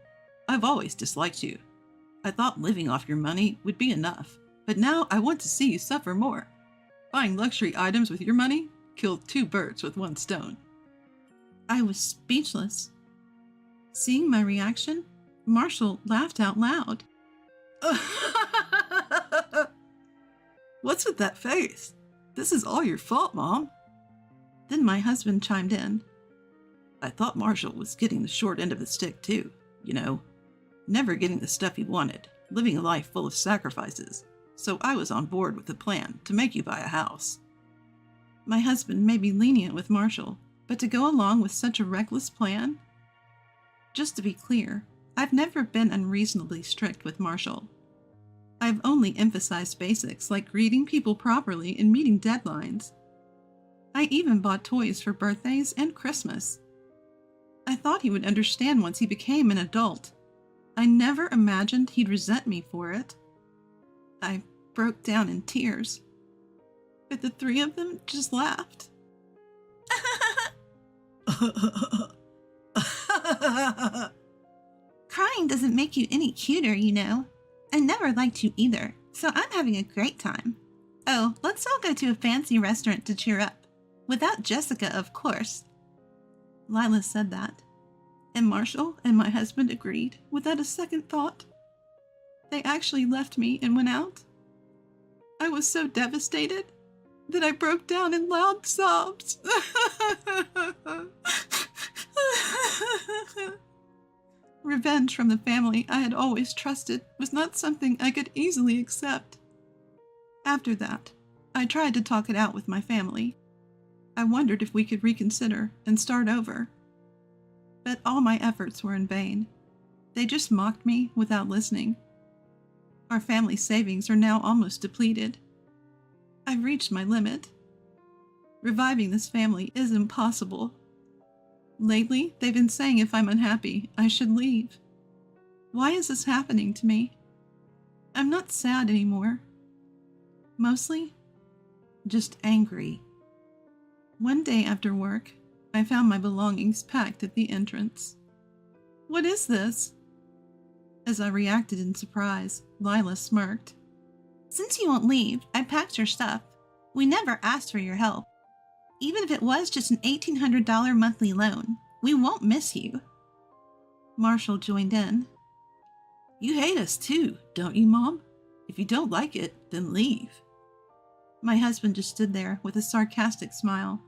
I've always disliked you. I thought living off your money would be enough, but now I want to see you suffer more. Buying luxury items with your money killed two birds with one stone. I was speechless. Seeing my reaction, Marshall laughed out loud. What's with that face? This is all your fault, Mom. Then my husband chimed in. I thought Marshall was getting the short end of the stick too, you know. Never getting the stuff he wanted, living a life full of sacrifices. So I was on board with the plan to make you buy a house. My husband may be lenient with Marshall, but to go along with such a reckless plan? Just to be clear, I've never been unreasonably strict with Marshall. I've only emphasized basics like greeting people properly and meeting deadlines. I even bought toys for birthdays and Christmas. I thought he would understand once he became an adult. I never imagined he'd resent me for it. I broke down in tears, but the three of them just laughed. Crying doesn't make you any cuter, you know. I never liked you either, so I'm having a great time. Oh, let's all go to a fancy restaurant to cheer up. Without Jessica, of course. Lila said that, and Marshall and my husband agreed without a second thought. They actually left me and went out. I was so devastated that I broke down in loud sobs. Revenge from the family I had always trusted was not something I could easily accept. After that, I tried to talk it out with my family. I wondered if we could reconsider and start over. But all my efforts were in vain. They just mocked me without listening. Our family savings are now almost depleted. I've reached my limit. Reviving this family is impossible. Lately, they've been saying if I'm unhappy, I should leave. Why is this happening to me? I'm not sad anymore. Mostly, just angry. One day after work, I found my belongings packed at the entrance. What is this? As I reacted in surprise, Lila smirked. Since you won't leave, I packed your stuff. We never asked for your help. Even if it was just an $1,800 monthly loan, we won't miss you. Marshall joined in. You hate us too, don't you, Mom? If you don't like it, then leave. My husband just stood there with a sarcastic smile.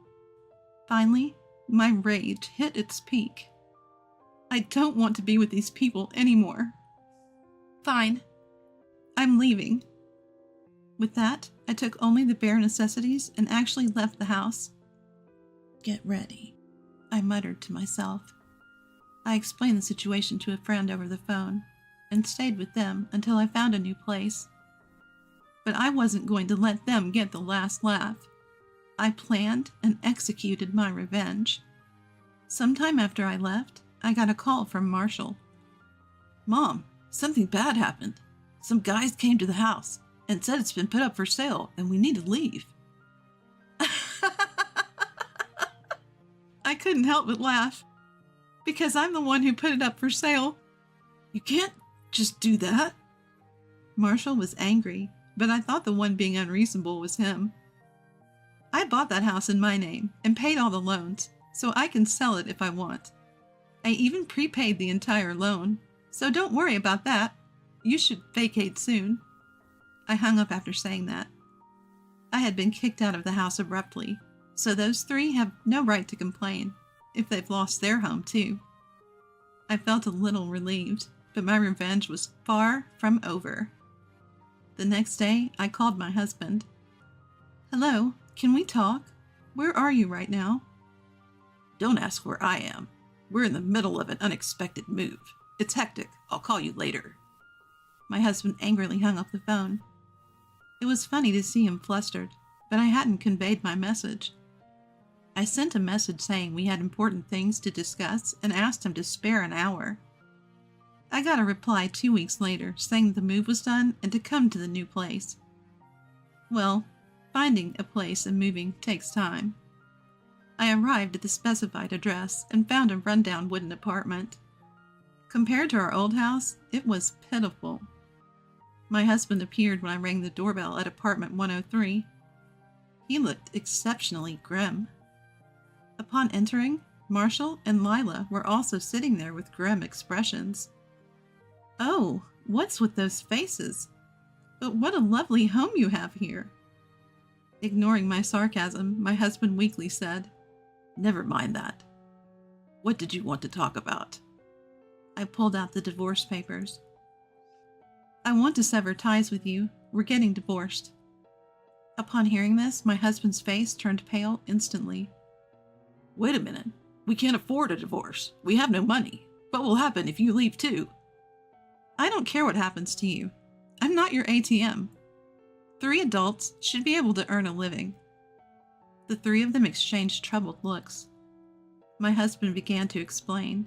Finally, my rage hit its peak. I don't want to be with these people anymore. Fine. I'm leaving. With that, I took only the bare necessities and actually left the house. Get ready, I muttered to myself. I explained the situation to a friend over the phone and stayed with them until I found a new place. But I wasn't going to let them get the last laugh. I planned and executed my revenge. Sometime after I left, I got a call from Marshall. Mom, something bad happened. Some guys came to the house and said it's been put up for sale and we need to leave. I couldn't help but laugh because I'm the one who put it up for sale. You can't just do that. Marshall was angry, but I thought the one being unreasonable was him. I bought that house in my name and paid all the loans, so I can sell it if I want. I even prepaid the entire loan, so don't worry about that. You should vacate soon. I hung up after saying that. I had been kicked out of the house abruptly, so those three have no right to complain if they've lost their home too. I felt a little relieved, but my revenge was far from over. The next day, I called my husband. Hello, can we talk? Where are you right now? Don't ask where I am. We're in the middle of an unexpected move. It's hectic. I'll call you later. My husband angrily hung up the phone. It was funny to see him flustered, but I hadn't conveyed my message. I sent a message saying we had important things to discuss and asked him to spare an hour. I got a reply 2 weeks later saying the move was done and to come to the new place. Well, finding a place and moving takes time. I arrived at the specified address and found a rundown wooden apartment. Compared to our old house, it was pitiful. My husband appeared when I rang the doorbell at apartment 103. He looked exceptionally grim. Upon entering, Marshall and Lila were also sitting there with grim expressions. Oh, what's with those faces? But what a lovely home you have here. Ignoring my sarcasm, my husband weakly said, Never mind that. What did you want to talk about? I pulled out the divorce papers. I want to sever ties with you. We're getting divorced. Upon hearing this, my husband's face turned pale instantly. Wait a minute. We can't afford a divorce. We have no money. What will happen if you leave too? I don't care what happens to you. I'm not your ATM. 3 adults should be able to earn a living. The 3 of them exchanged troubled looks. My husband began to explain.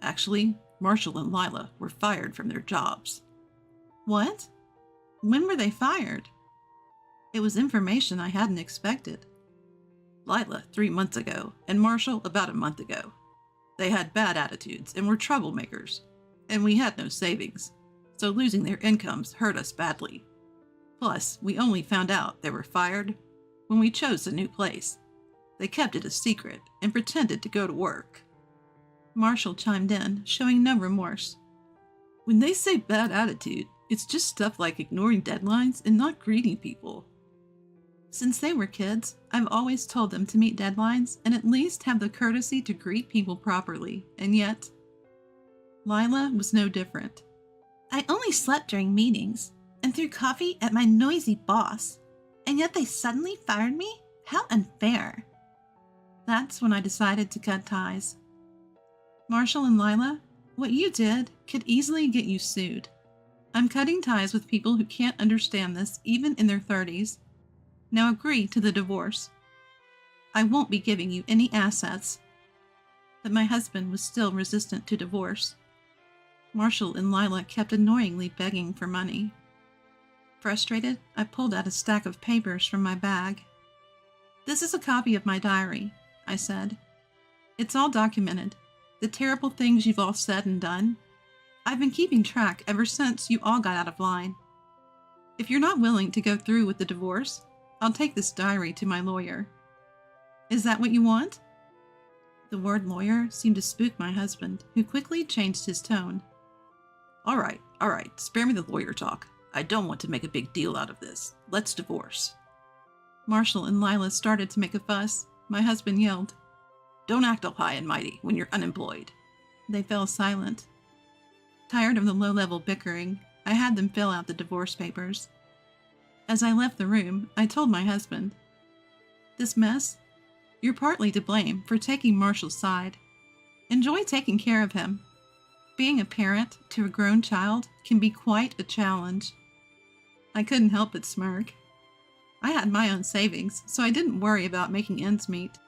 Actually, Marshall and Lila were fired from their jobs. What? When were they fired? It was information I hadn't expected. Lila 3 months ago, and Marshall about a month ago. They had bad attitudes and were troublemakers, and we had no savings, so losing their incomes hurt us badly. Plus, we only found out they were fired when we chose a new place. They kept it a secret and pretended to go to work. Marshall chimed in, showing no remorse. When they say bad attitude, it's just stuff like ignoring deadlines and not greeting people. Since they were kids, I've always told them to meet deadlines and at least have the courtesy to greet people properly, and yet, Lila was no different. I only slept during meetings and threw coffee at my noisy boss, and yet they suddenly fired me? How unfair. That's when I decided to cut ties. Marshall and Lila, what you did could easily get you sued. I'm cutting ties with people who can't understand this even in their 30s. Now agree to the divorce. I won't be giving you any assets. But my husband was still resistant to divorce. Marshall and Lila kept annoyingly begging for money. Frustrated, I pulled out a stack of papers from my bag. This is a copy of my diary, I said. It's all documented, the terrible things you've all said and done. I've been keeping track ever since you all got out of line. If you're not willing to go through with the divorce, I'll take this diary to my lawyer. Is that what you want? The word lawyer seemed to spook my husband, who quickly changed his tone. All right, spare me the lawyer talk. I don't want to make a big deal out of this. Let's divorce. Marshall and Lila started to make a fuss. My husband yelled, Don't act all high and mighty when you're unemployed. They fell silent. Tired of the low-level bickering, I had them fill out the divorce papers. As I left the room, I told my husband, This mess? You're partly to blame for taking Marshall's side. Enjoy taking care of him. Being a parent to a grown child can be quite a challenge. I couldn't help but smirk. I had my own savings, so I didn't worry about making ends meet.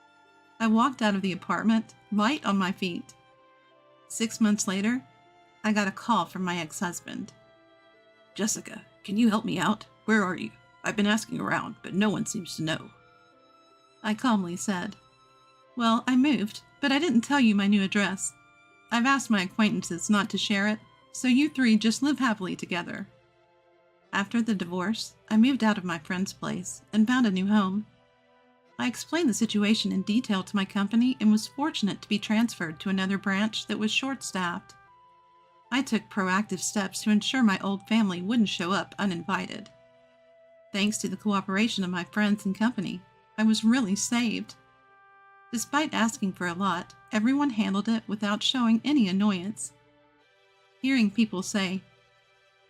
I walked out of the apartment, light on my feet. 6 months later, I got a call from my ex-husband. Jessica, can you help me out? Where are you? I've been asking around, but no one seems to know. I calmly said, Well, I moved, But I didn't tell you my new address. I've asked my acquaintances not to share it, so you three just live happily together. After the divorce, I moved out of my friend's place and found a new home. I explained the situation in detail to my company and was fortunate to be transferred to another branch that was short-staffed. I took proactive steps to ensure my old family wouldn't show up uninvited. Thanks to the cooperation of my friends and company, I was really saved. Despite asking for a lot, everyone handled it without showing any annoyance. Hearing people say,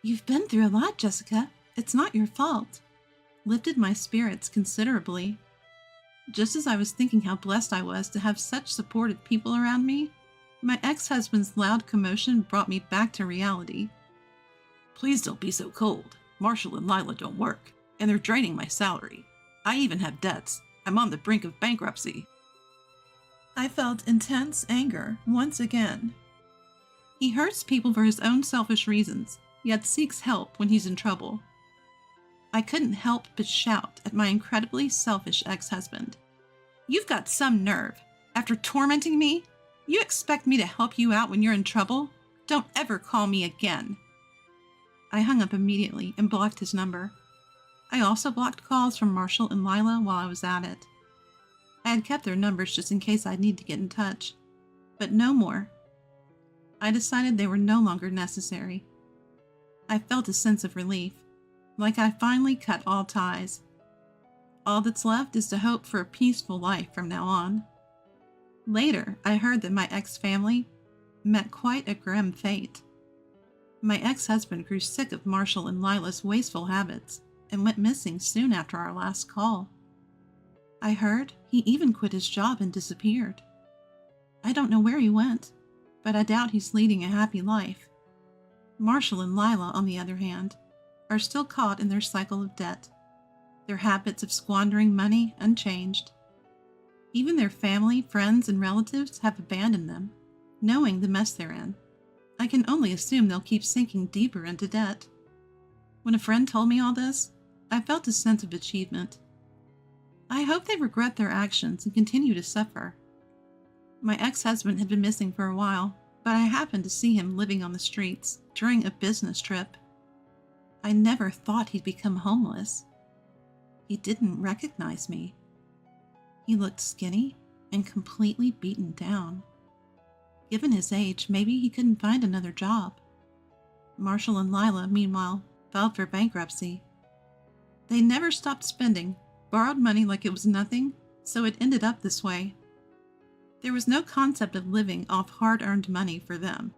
"You've been through a lot, Jessica. It's not your fault," lifted my spirits considerably. Just as I was thinking how blessed I was to have such supportive people around me, my ex-husband's loud commotion brought me back to reality. "Please don't be so cold. Marshall and Lila don't work, and they're draining my salary. I even have debts. I'm on the brink of bankruptcy." I felt intense anger once again. He hurts people for his own selfish reasons, yet seeks help when he's in trouble. I couldn't help but shout at my incredibly selfish ex-husband. "You've got some nerve. After tormenting me, you expect me to help you out when you're in trouble? Don't ever call me again." I hung up immediately and blocked his number. I also blocked calls from Marshall and Lila while I was at it. I had kept their numbers just in case I'd need to get in touch, but no more. I decided they were no longer necessary. I felt a sense of relief, like I finally cut all ties. All that's left is to hope for a peaceful life from now on. Later, I heard that my ex-family met quite a grim fate. My ex-husband grew sick of Marshall and Lila's wasteful habits and went missing soon after our last call. I heard he even quit his job and disappeared. I don't know where he went, but I doubt he's leading a happy life. Marshall and Lila, on the other hand, are still caught in their cycle of debt, their habits of squandering money unchanged. Even their family, friends, and relatives have abandoned them, knowing the mess they're in. I can only assume they'll keep sinking deeper into debt. When a friend told me all this, I felt a sense of achievement. I hope they regret their actions and continue to suffer. My ex-husband had been missing for a while, but I happened to see him living on the streets during a business trip. I never thought he'd become homeless. He didn't recognize me. He looked skinny and completely beaten down. Given his age, maybe he couldn't find another job. Marshall and Lila, meanwhile, filed for bankruptcy. They never stopped spending, borrowed money like it was nothing, so it ended up this way. There was no concept of living off hard-earned money for them.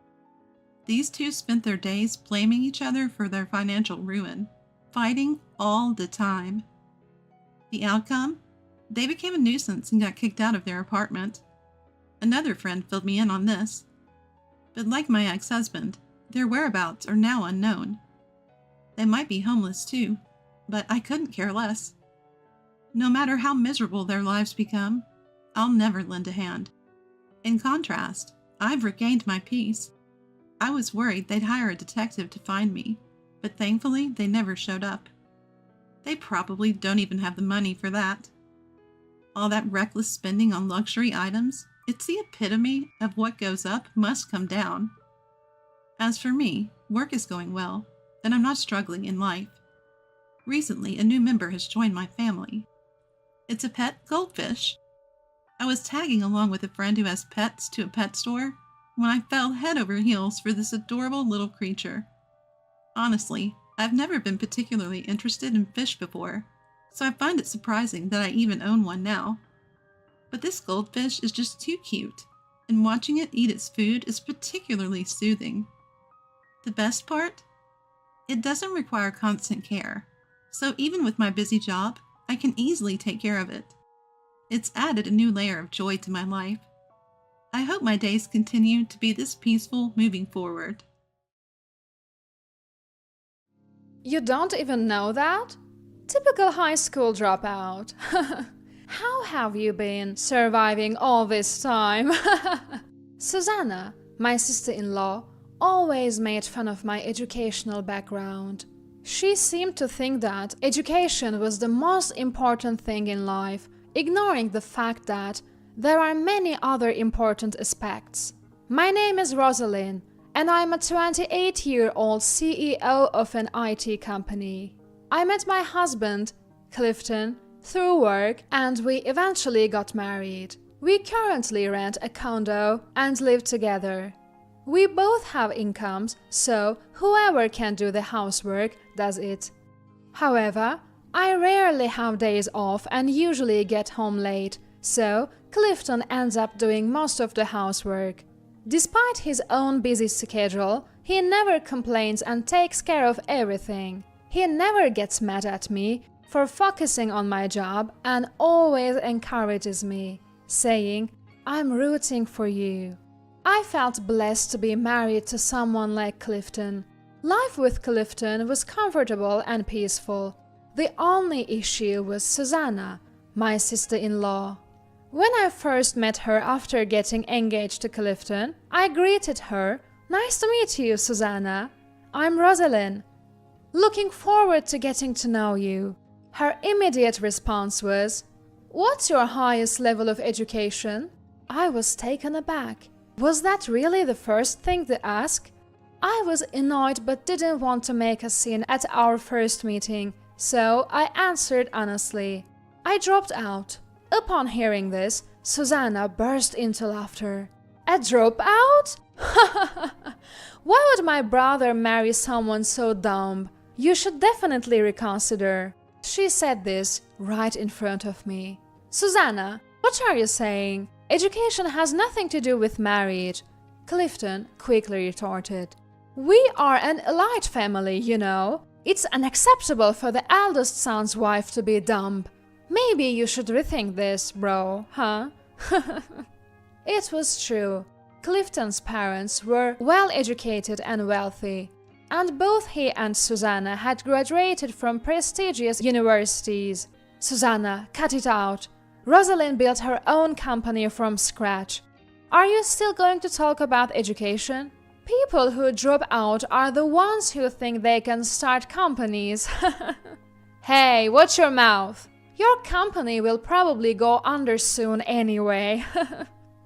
These two spent their days blaming each other for their financial ruin, fighting all the time. The outcome? They became a nuisance and got kicked out of their apartment. Another friend filled me in on this. But like my ex-husband, their whereabouts are now unknown. They might be homeless too, but I couldn't care less. No matter how miserable their lives become, I'll never lend a hand. In contrast, I've regained my peace. I was worried they'd hire a detective to find me, but thankfully they never showed up. They probably don't even have the money for that. All that reckless spending on luxury items, it's the epitome of what goes up must come down. As for me, work is going well, and I'm not struggling in life. Recently, a new member has joined my family. It's a pet goldfish. I was tagging along with a friend who has pets to a pet store when I fell head over heels for this adorable little creature. Honestly, I've never been particularly interested in fish before, so I find it surprising that I even own one now. But this goldfish is just too cute, and watching it eat its food is particularly soothing. The best part? It doesn't require constant care, so even with my busy job, I can easily take care of it. It's added a new layer of joy to my life. I hope my days continue to be this peaceful moving forward. You don't even know that? Typical high school dropout. How have you been surviving all this time? Susanna, my sister-in-law, always made fun of my educational background. She seemed to think that education was the most important thing in life, ignoring the fact that there are many other important aspects. My name is Rosalind, and I'm a 28-year-old CEO of an IT company. I met my husband, Clifton, through work, and we eventually got married. We currently rent a condo and live together. We both have incomes, so whoever can do the housework does it. However, I rarely have days off and usually get home late, so Clifton ends up doing most of the housework. Despite his own busy schedule, he never complains and takes care of everything. He never gets mad at me for focusing on my job and always encourages me, saying, "I'm rooting for you." I felt blessed to be married to someone like Clifton. Life with Clifton was comfortable and peaceful. The only issue was Susanna, my sister-in-law. When I first met her after getting engaged to Clifton, I greeted her, "Nice to meet you, Susanna. I'm Rosalind. Looking forward to getting to know you." Her immediate response was, "What's your highest level of education?" I was taken aback. Was that really the first thing to ask? I was annoyed but didn't want to make a scene at our first meeting, so I answered honestly. I dropped out. Upon hearing this, Susanna burst into laughter. A dropout? Why would my brother marry someone so dumb? You should definitely reconsider. She said this right in front of me. Susanna, what are you saying? Education has nothing to do with marriage. Clifton quickly retorted. We are an elite family, you know. It's unacceptable for the eldest son's wife to be dumb. Maybe you should rethink this, bro, huh? It was true. Clifton's parents were well educated and wealthy, and both he and Susanna had graduated from prestigious universities. Susanna, cut it out. Rosalind built her own company from scratch. Are you still going to talk about education? People who drop out are the ones who think they can start companies. Hey, watch your mouth. Your company will probably go under soon anyway.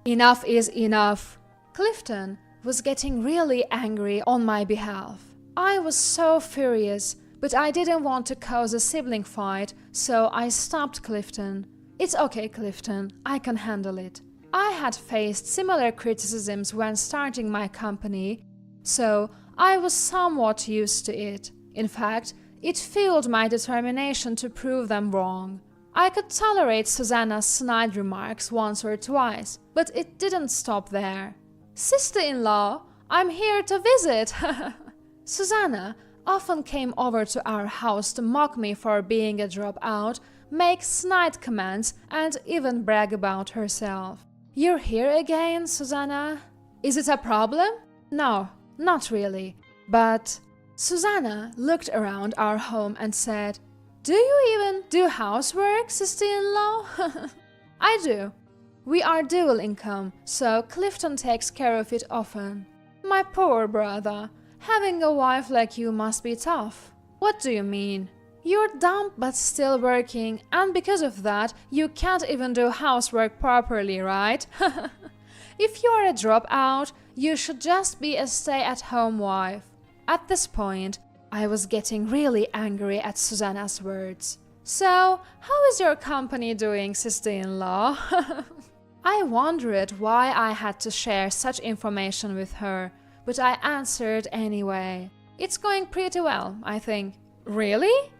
Enough is enough. Clifton was getting really angry on my behalf. I was so furious, but I didn't want to cause a sibling fight, so I stopped Clifton. It's okay, Clifton, I can handle it. I had faced similar criticisms when starting my company, so I was somewhat used to it. In fact, it fueled my determination to prove them wrong. I could tolerate Susanna's snide remarks once or twice, but it didn't stop there. Sister-in-law, I'm here to visit. Susanna often came over to our house to mock me for being a dropout, make snide comments, and even brag about herself. You're here again, Susanna? Is it a problem? No, not really. But Susanna looked around our home and said, Do you even do housework, sister-in-law? I do. We are dual income, so Clifton takes care of it often. My poor brother, having a wife like you must be tough. What do you mean? You're dumb but still working, and because of that, you can't even do housework properly, right? If you are a dropout, you should just be a stay-at-home wife. At this point, I was getting really angry at Susanna's words. So, how is your company doing, sister-in-law? I wondered why I had to share such information with her, but I answered anyway. It's going pretty well, I think. Really?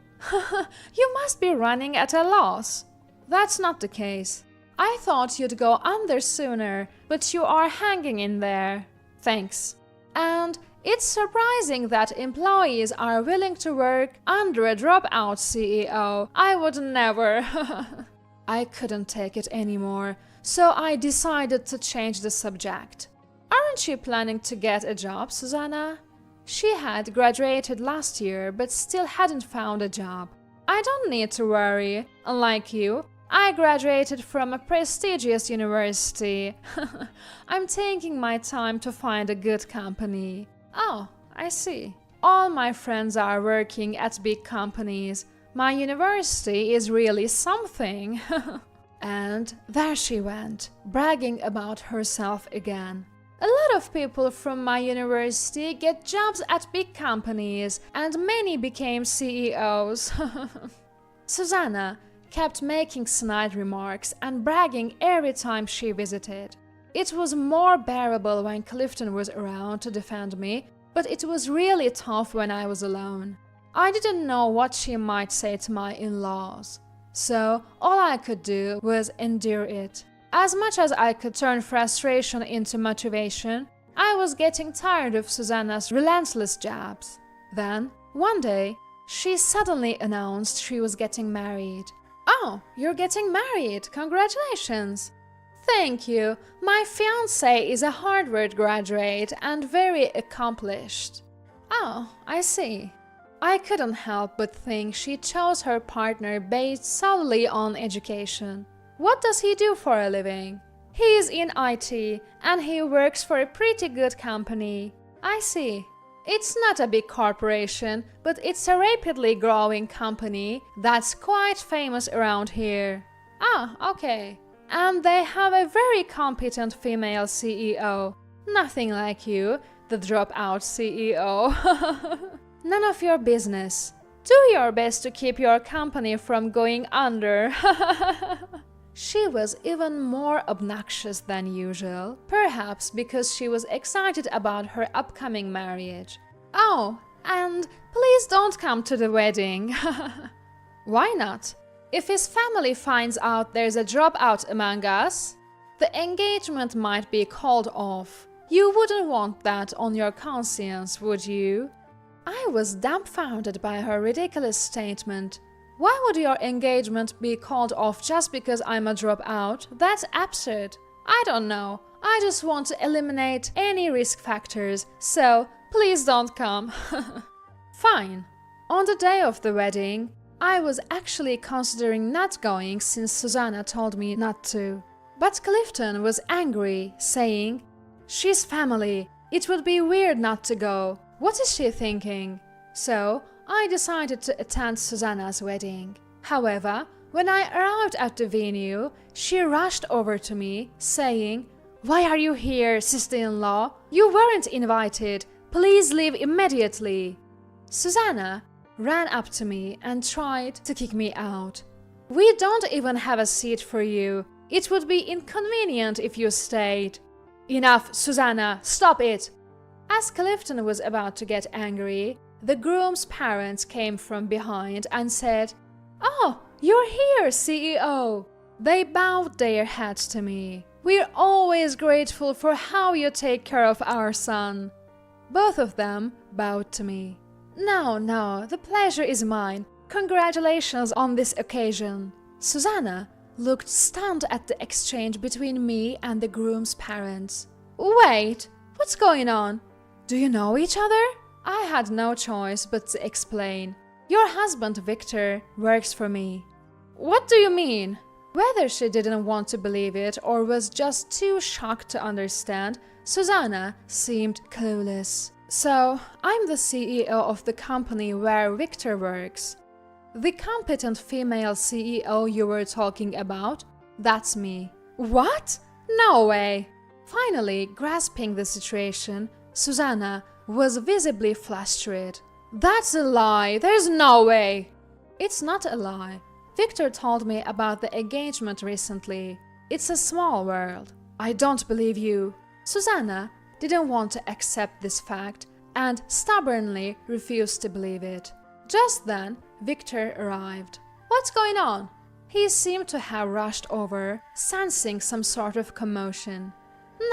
You must be running at a loss. That's not the case. I thought you'd go under sooner, but you are hanging in there. Thanks. And it's surprising that employees are willing to work under a dropout CEO. I would never. I couldn't take it anymore, so I decided to change the subject. Aren't you planning to get a job, Susanna? She had graduated last year but still hadn't found a job. I don't need to worry. Unlike you, I graduated from a prestigious university. I'm taking my time to find a good company. Oh, I see. All my friends are working at big companies. My university is really something. And there she went, bragging about herself again. A lot of people from my university get jobs at big companies, and many became CEOs. Susanna kept making snide remarks and bragging every time she visited. It was more bearable when Clifton was around to defend me, but it was really tough when I was alone. I didn't know what she might say to my in-laws, so all I could do was endure it. As much as I could turn frustration into motivation, I was getting tired of Susanna's relentless jabs. Then, one day, she suddenly announced she was getting married. "Oh, you're getting married! Congratulations!" "Thank you. My fiancé is a Harvard graduate and very accomplished." "Oh, I see." I couldn't help but think she chose her partner based solely on education. What does he do for a living? He is in IT and he works for a pretty good company. I see. It's not a big corporation, but it's a rapidly growing company that's quite famous around here. Ah, okay. And they have a very competent female CEO. Nothing like you, the dropout CEO. None of your business. Do your best to keep your company from going under. She was even more obnoxious than usual, perhaps because she was excited about her upcoming marriage. "Oh, and please don't come to the wedding." "Why not? If his family finds out there's a dropout among us, the engagement might be called off. You wouldn't want that on your conscience, would you?" I was dumbfounded by her ridiculous statement. Why would your engagement be called off just because I'm a dropout? That's absurd. I don't know. I just want to eliminate any risk factors, so please don't come. Fine. On the day of the wedding, I was actually considering not going since Susanna told me not to. But Clifton was angry, saying, "She's family. It would be weird not to go. What is she thinking?" So I decided to attend Susanna's wedding. However, when I arrived at the venue, she rushed over to me, saying, "Why are you here, sister-in-law? You weren't invited. Please leave immediately." Susanna ran up to me and tried to kick me out. "We don't even have a seat for you. It would be inconvenient if you stayed." "Enough, Susanna, stop it!" As Clifton was about to get angry, the groom's parents came from behind and said, "Oh, you're here, CEO." They bowed their heads to me. "We're always grateful for how you take care of our son." Both of them bowed to me. No, the pleasure is mine. Congratulations on this occasion." Susanna looked stunned at the exchange between me and the groom's parents. "Wait, what's going on? Do you know each other?" I had no choice but to explain. "Your husband, Victor, works for me." "What do you mean?" Whether she didn't want to believe it or was just too shocked to understand, Susanna seemed clueless. "So, I'm the CEO of the company where Victor works." "The competent female CEO you were talking about? That's me." "What? No way!" Finally, grasping the situation, Susanna was visibly flustered. "That's a lie! There's no way!" "It's not a lie. Victor told me about the engagement recently. It's a small world." "I don't believe you." Susanna didn't want to accept this fact and stubbornly refused to believe it. Just then, Victor arrived. "What's going on?" He seemed to have rushed over, sensing some sort of commotion.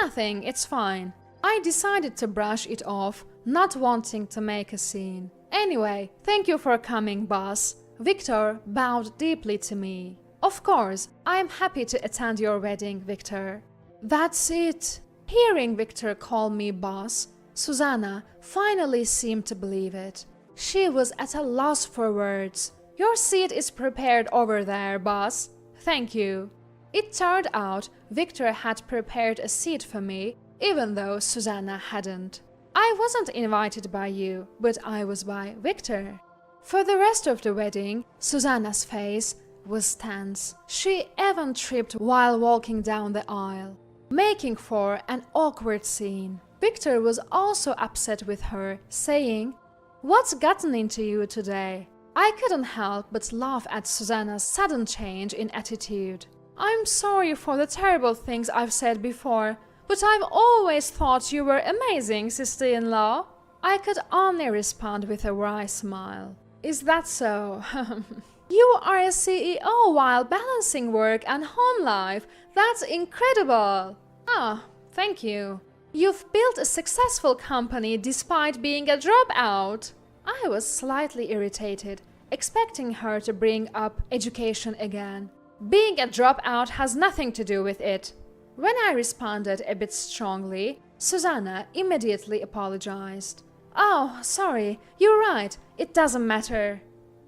"Nothing, it's fine." I decided to brush it off, not wanting to make a scene. "Anyway, thank you for coming, boss." Victor bowed deeply to me. "Of course, I am happy to attend your wedding, Victor." "That's it." Hearing Victor call me boss, Susanna finally seemed to believe it. She was at a loss for words. "Your seat is prepared over there, boss." "Thank you." It turned out Victor had prepared a seat for me, even though Susanna hadn't. I wasn't invited by you, but I was by Victor. For the rest of the wedding, Susanna's face was tense. She even tripped while walking down the aisle, making for an awkward scene. Victor was also upset with her, saying, "What's gotten into you today?" I couldn't help but laugh at Susanna's sudden change in attitude. "I'm sorry for the terrible things I've said before, but I've always thought you were amazing, sister-in-law." I could only respond with a wry smile. "Is that so? You are a CEO while balancing work and home life. That's incredible." "Ah, thank you. You've built a successful company despite being a dropout." I was slightly irritated, expecting her to bring up education again. "Being a dropout has nothing to do with it." When I responded a bit strongly, Susanna immediately apologized. "Oh, sorry, you're right, it doesn't matter."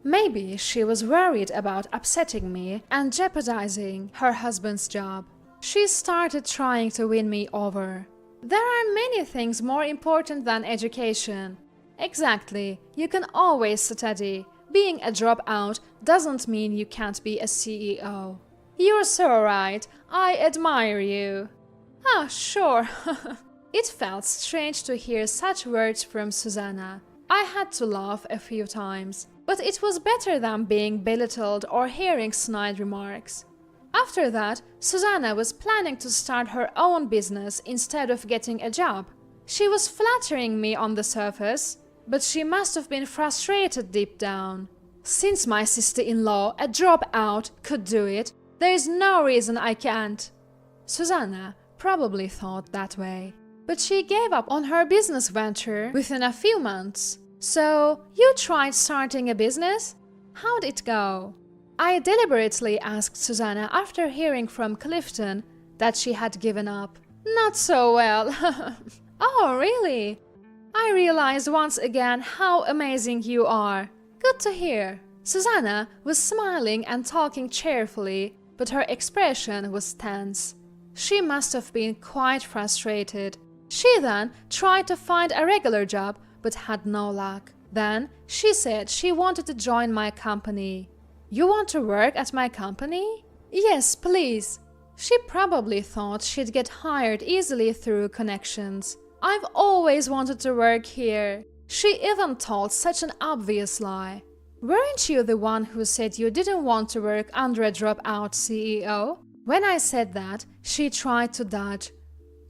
Maybe she was worried about upsetting me and jeopardizing her husband's job. She started trying to win me over. "There are many things more important than education." "Exactly, you can always study. Being a dropout doesn't mean you can't be a CEO." "You're so right, I admire you." "Ah, sure." It felt strange to hear such words from Susanna. I had to laugh a few times, but it was better than being belittled or hearing snide remarks. After that, Susanna was planning to start her own business instead of getting a job. She was flattering me on the surface, but she must have been frustrated deep down. Since my sister-in-law, a dropout, could do it, there is no reason I can't. Susanna probably thought that way, but she gave up on her business venture within a few months. "So, you tried starting a business? How'd it go?" I deliberately asked Susanna after hearing from Clifton that she had given up. "Not so well." "Oh, really? I realized once again how amazing you are. Good to hear." Susanna was smiling and talking cheerfully, but her expression was tense. She must have been quite frustrated. She then tried to find a regular job, but had no luck. Then she said she wanted to join my company. "You want to work at my company?" "Yes, please." She probably thought she'd get hired easily through connections. "I've always wanted to work here." She even told such an obvious lie. "Weren't you the one who said you didn't want to work under a dropout CEO?" When I said that, she tried to dodge.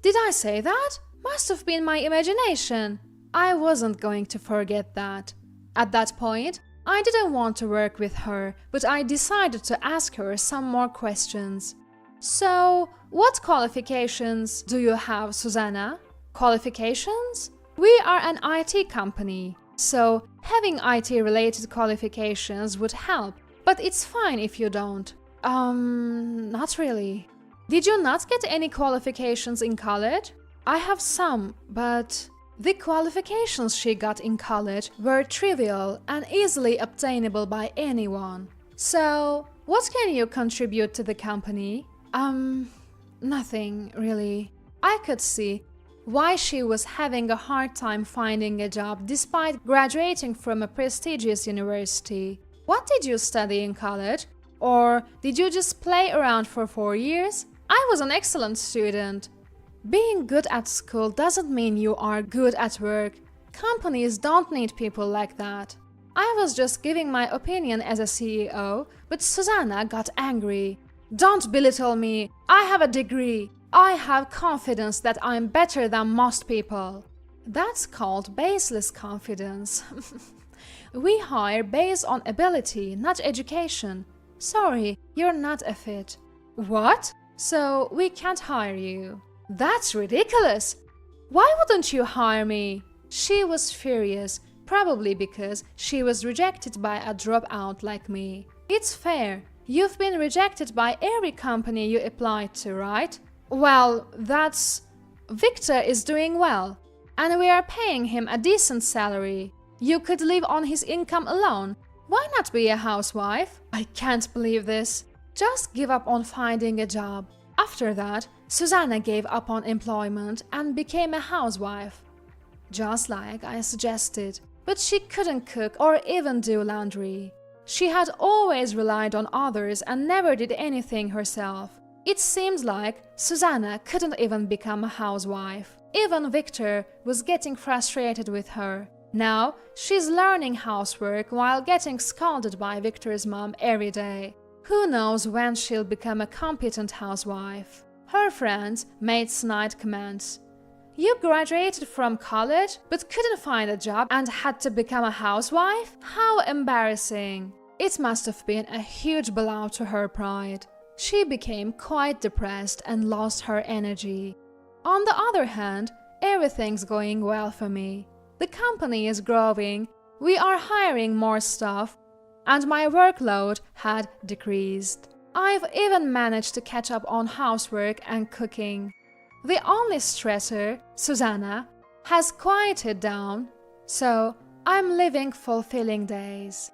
"Did I say that? Must have been my imagination." I wasn't going to forget that. At that point, I didn't want to work with her, but I decided to ask her some more questions. "So, what qualifications do you have, Susanna?" "Qualifications? We are an IT company, so having IT-related qualifications would help, but it's fine if you don't." Not really." "Did you not get any qualifications in college?" "I have some, but..." The qualifications she got in college were trivial and easily obtainable by anyone. "So, what can you contribute to the company?" Nothing, really." I could see why she was having a hard time finding a job despite graduating from a prestigious university. "What did you study in college? Or did you just play around for 4 years?" "I was an excellent student." Being good at school doesn't mean you are good at work. Companies don't need people like that. I was just giving my opinion as a CEO, but Susanna got angry. "Don't belittle me. I have a degree. I have confidence that I'm better than most people." That's called baseless confidence. We hire based on ability, not education. Sorry, you're not a fit. "What? So we can't hire you?" "That's ridiculous! Why wouldn't you hire me?" She was furious, probably because she was rejected by a dropout like me. "It's fair. You've been rejected by every company you applied to, right?" "Well, that's... Victor is doing well, and we are paying him a decent salary. You could live on his income alone. Why not be a housewife?" I can't believe this. Just give up on finding a job. After that, Susanna gave up on employment and became a housewife. Just like I suggested. But she couldn't cook or even do laundry. She had always relied on others and never did anything herself. It seemed like Susanna couldn't even become a housewife. Even Victor was getting frustrated with her. Now she's learning housework while getting scolded by Victor's mom every day. Who knows when she'll become a competent housewife? Her friends made snide comments. You graduated from college but couldn't find a job and had to become a housewife? How embarrassing! It must have been a huge blow to her pride. She became quite depressed and lost her energy. On the other hand, everything's going well for me. The company is growing, we are hiring more staff, and my workload had decreased. I've even managed to catch up on housework and cooking. The only stressor, Susanna, has quieted down, so I'm living fulfilling days.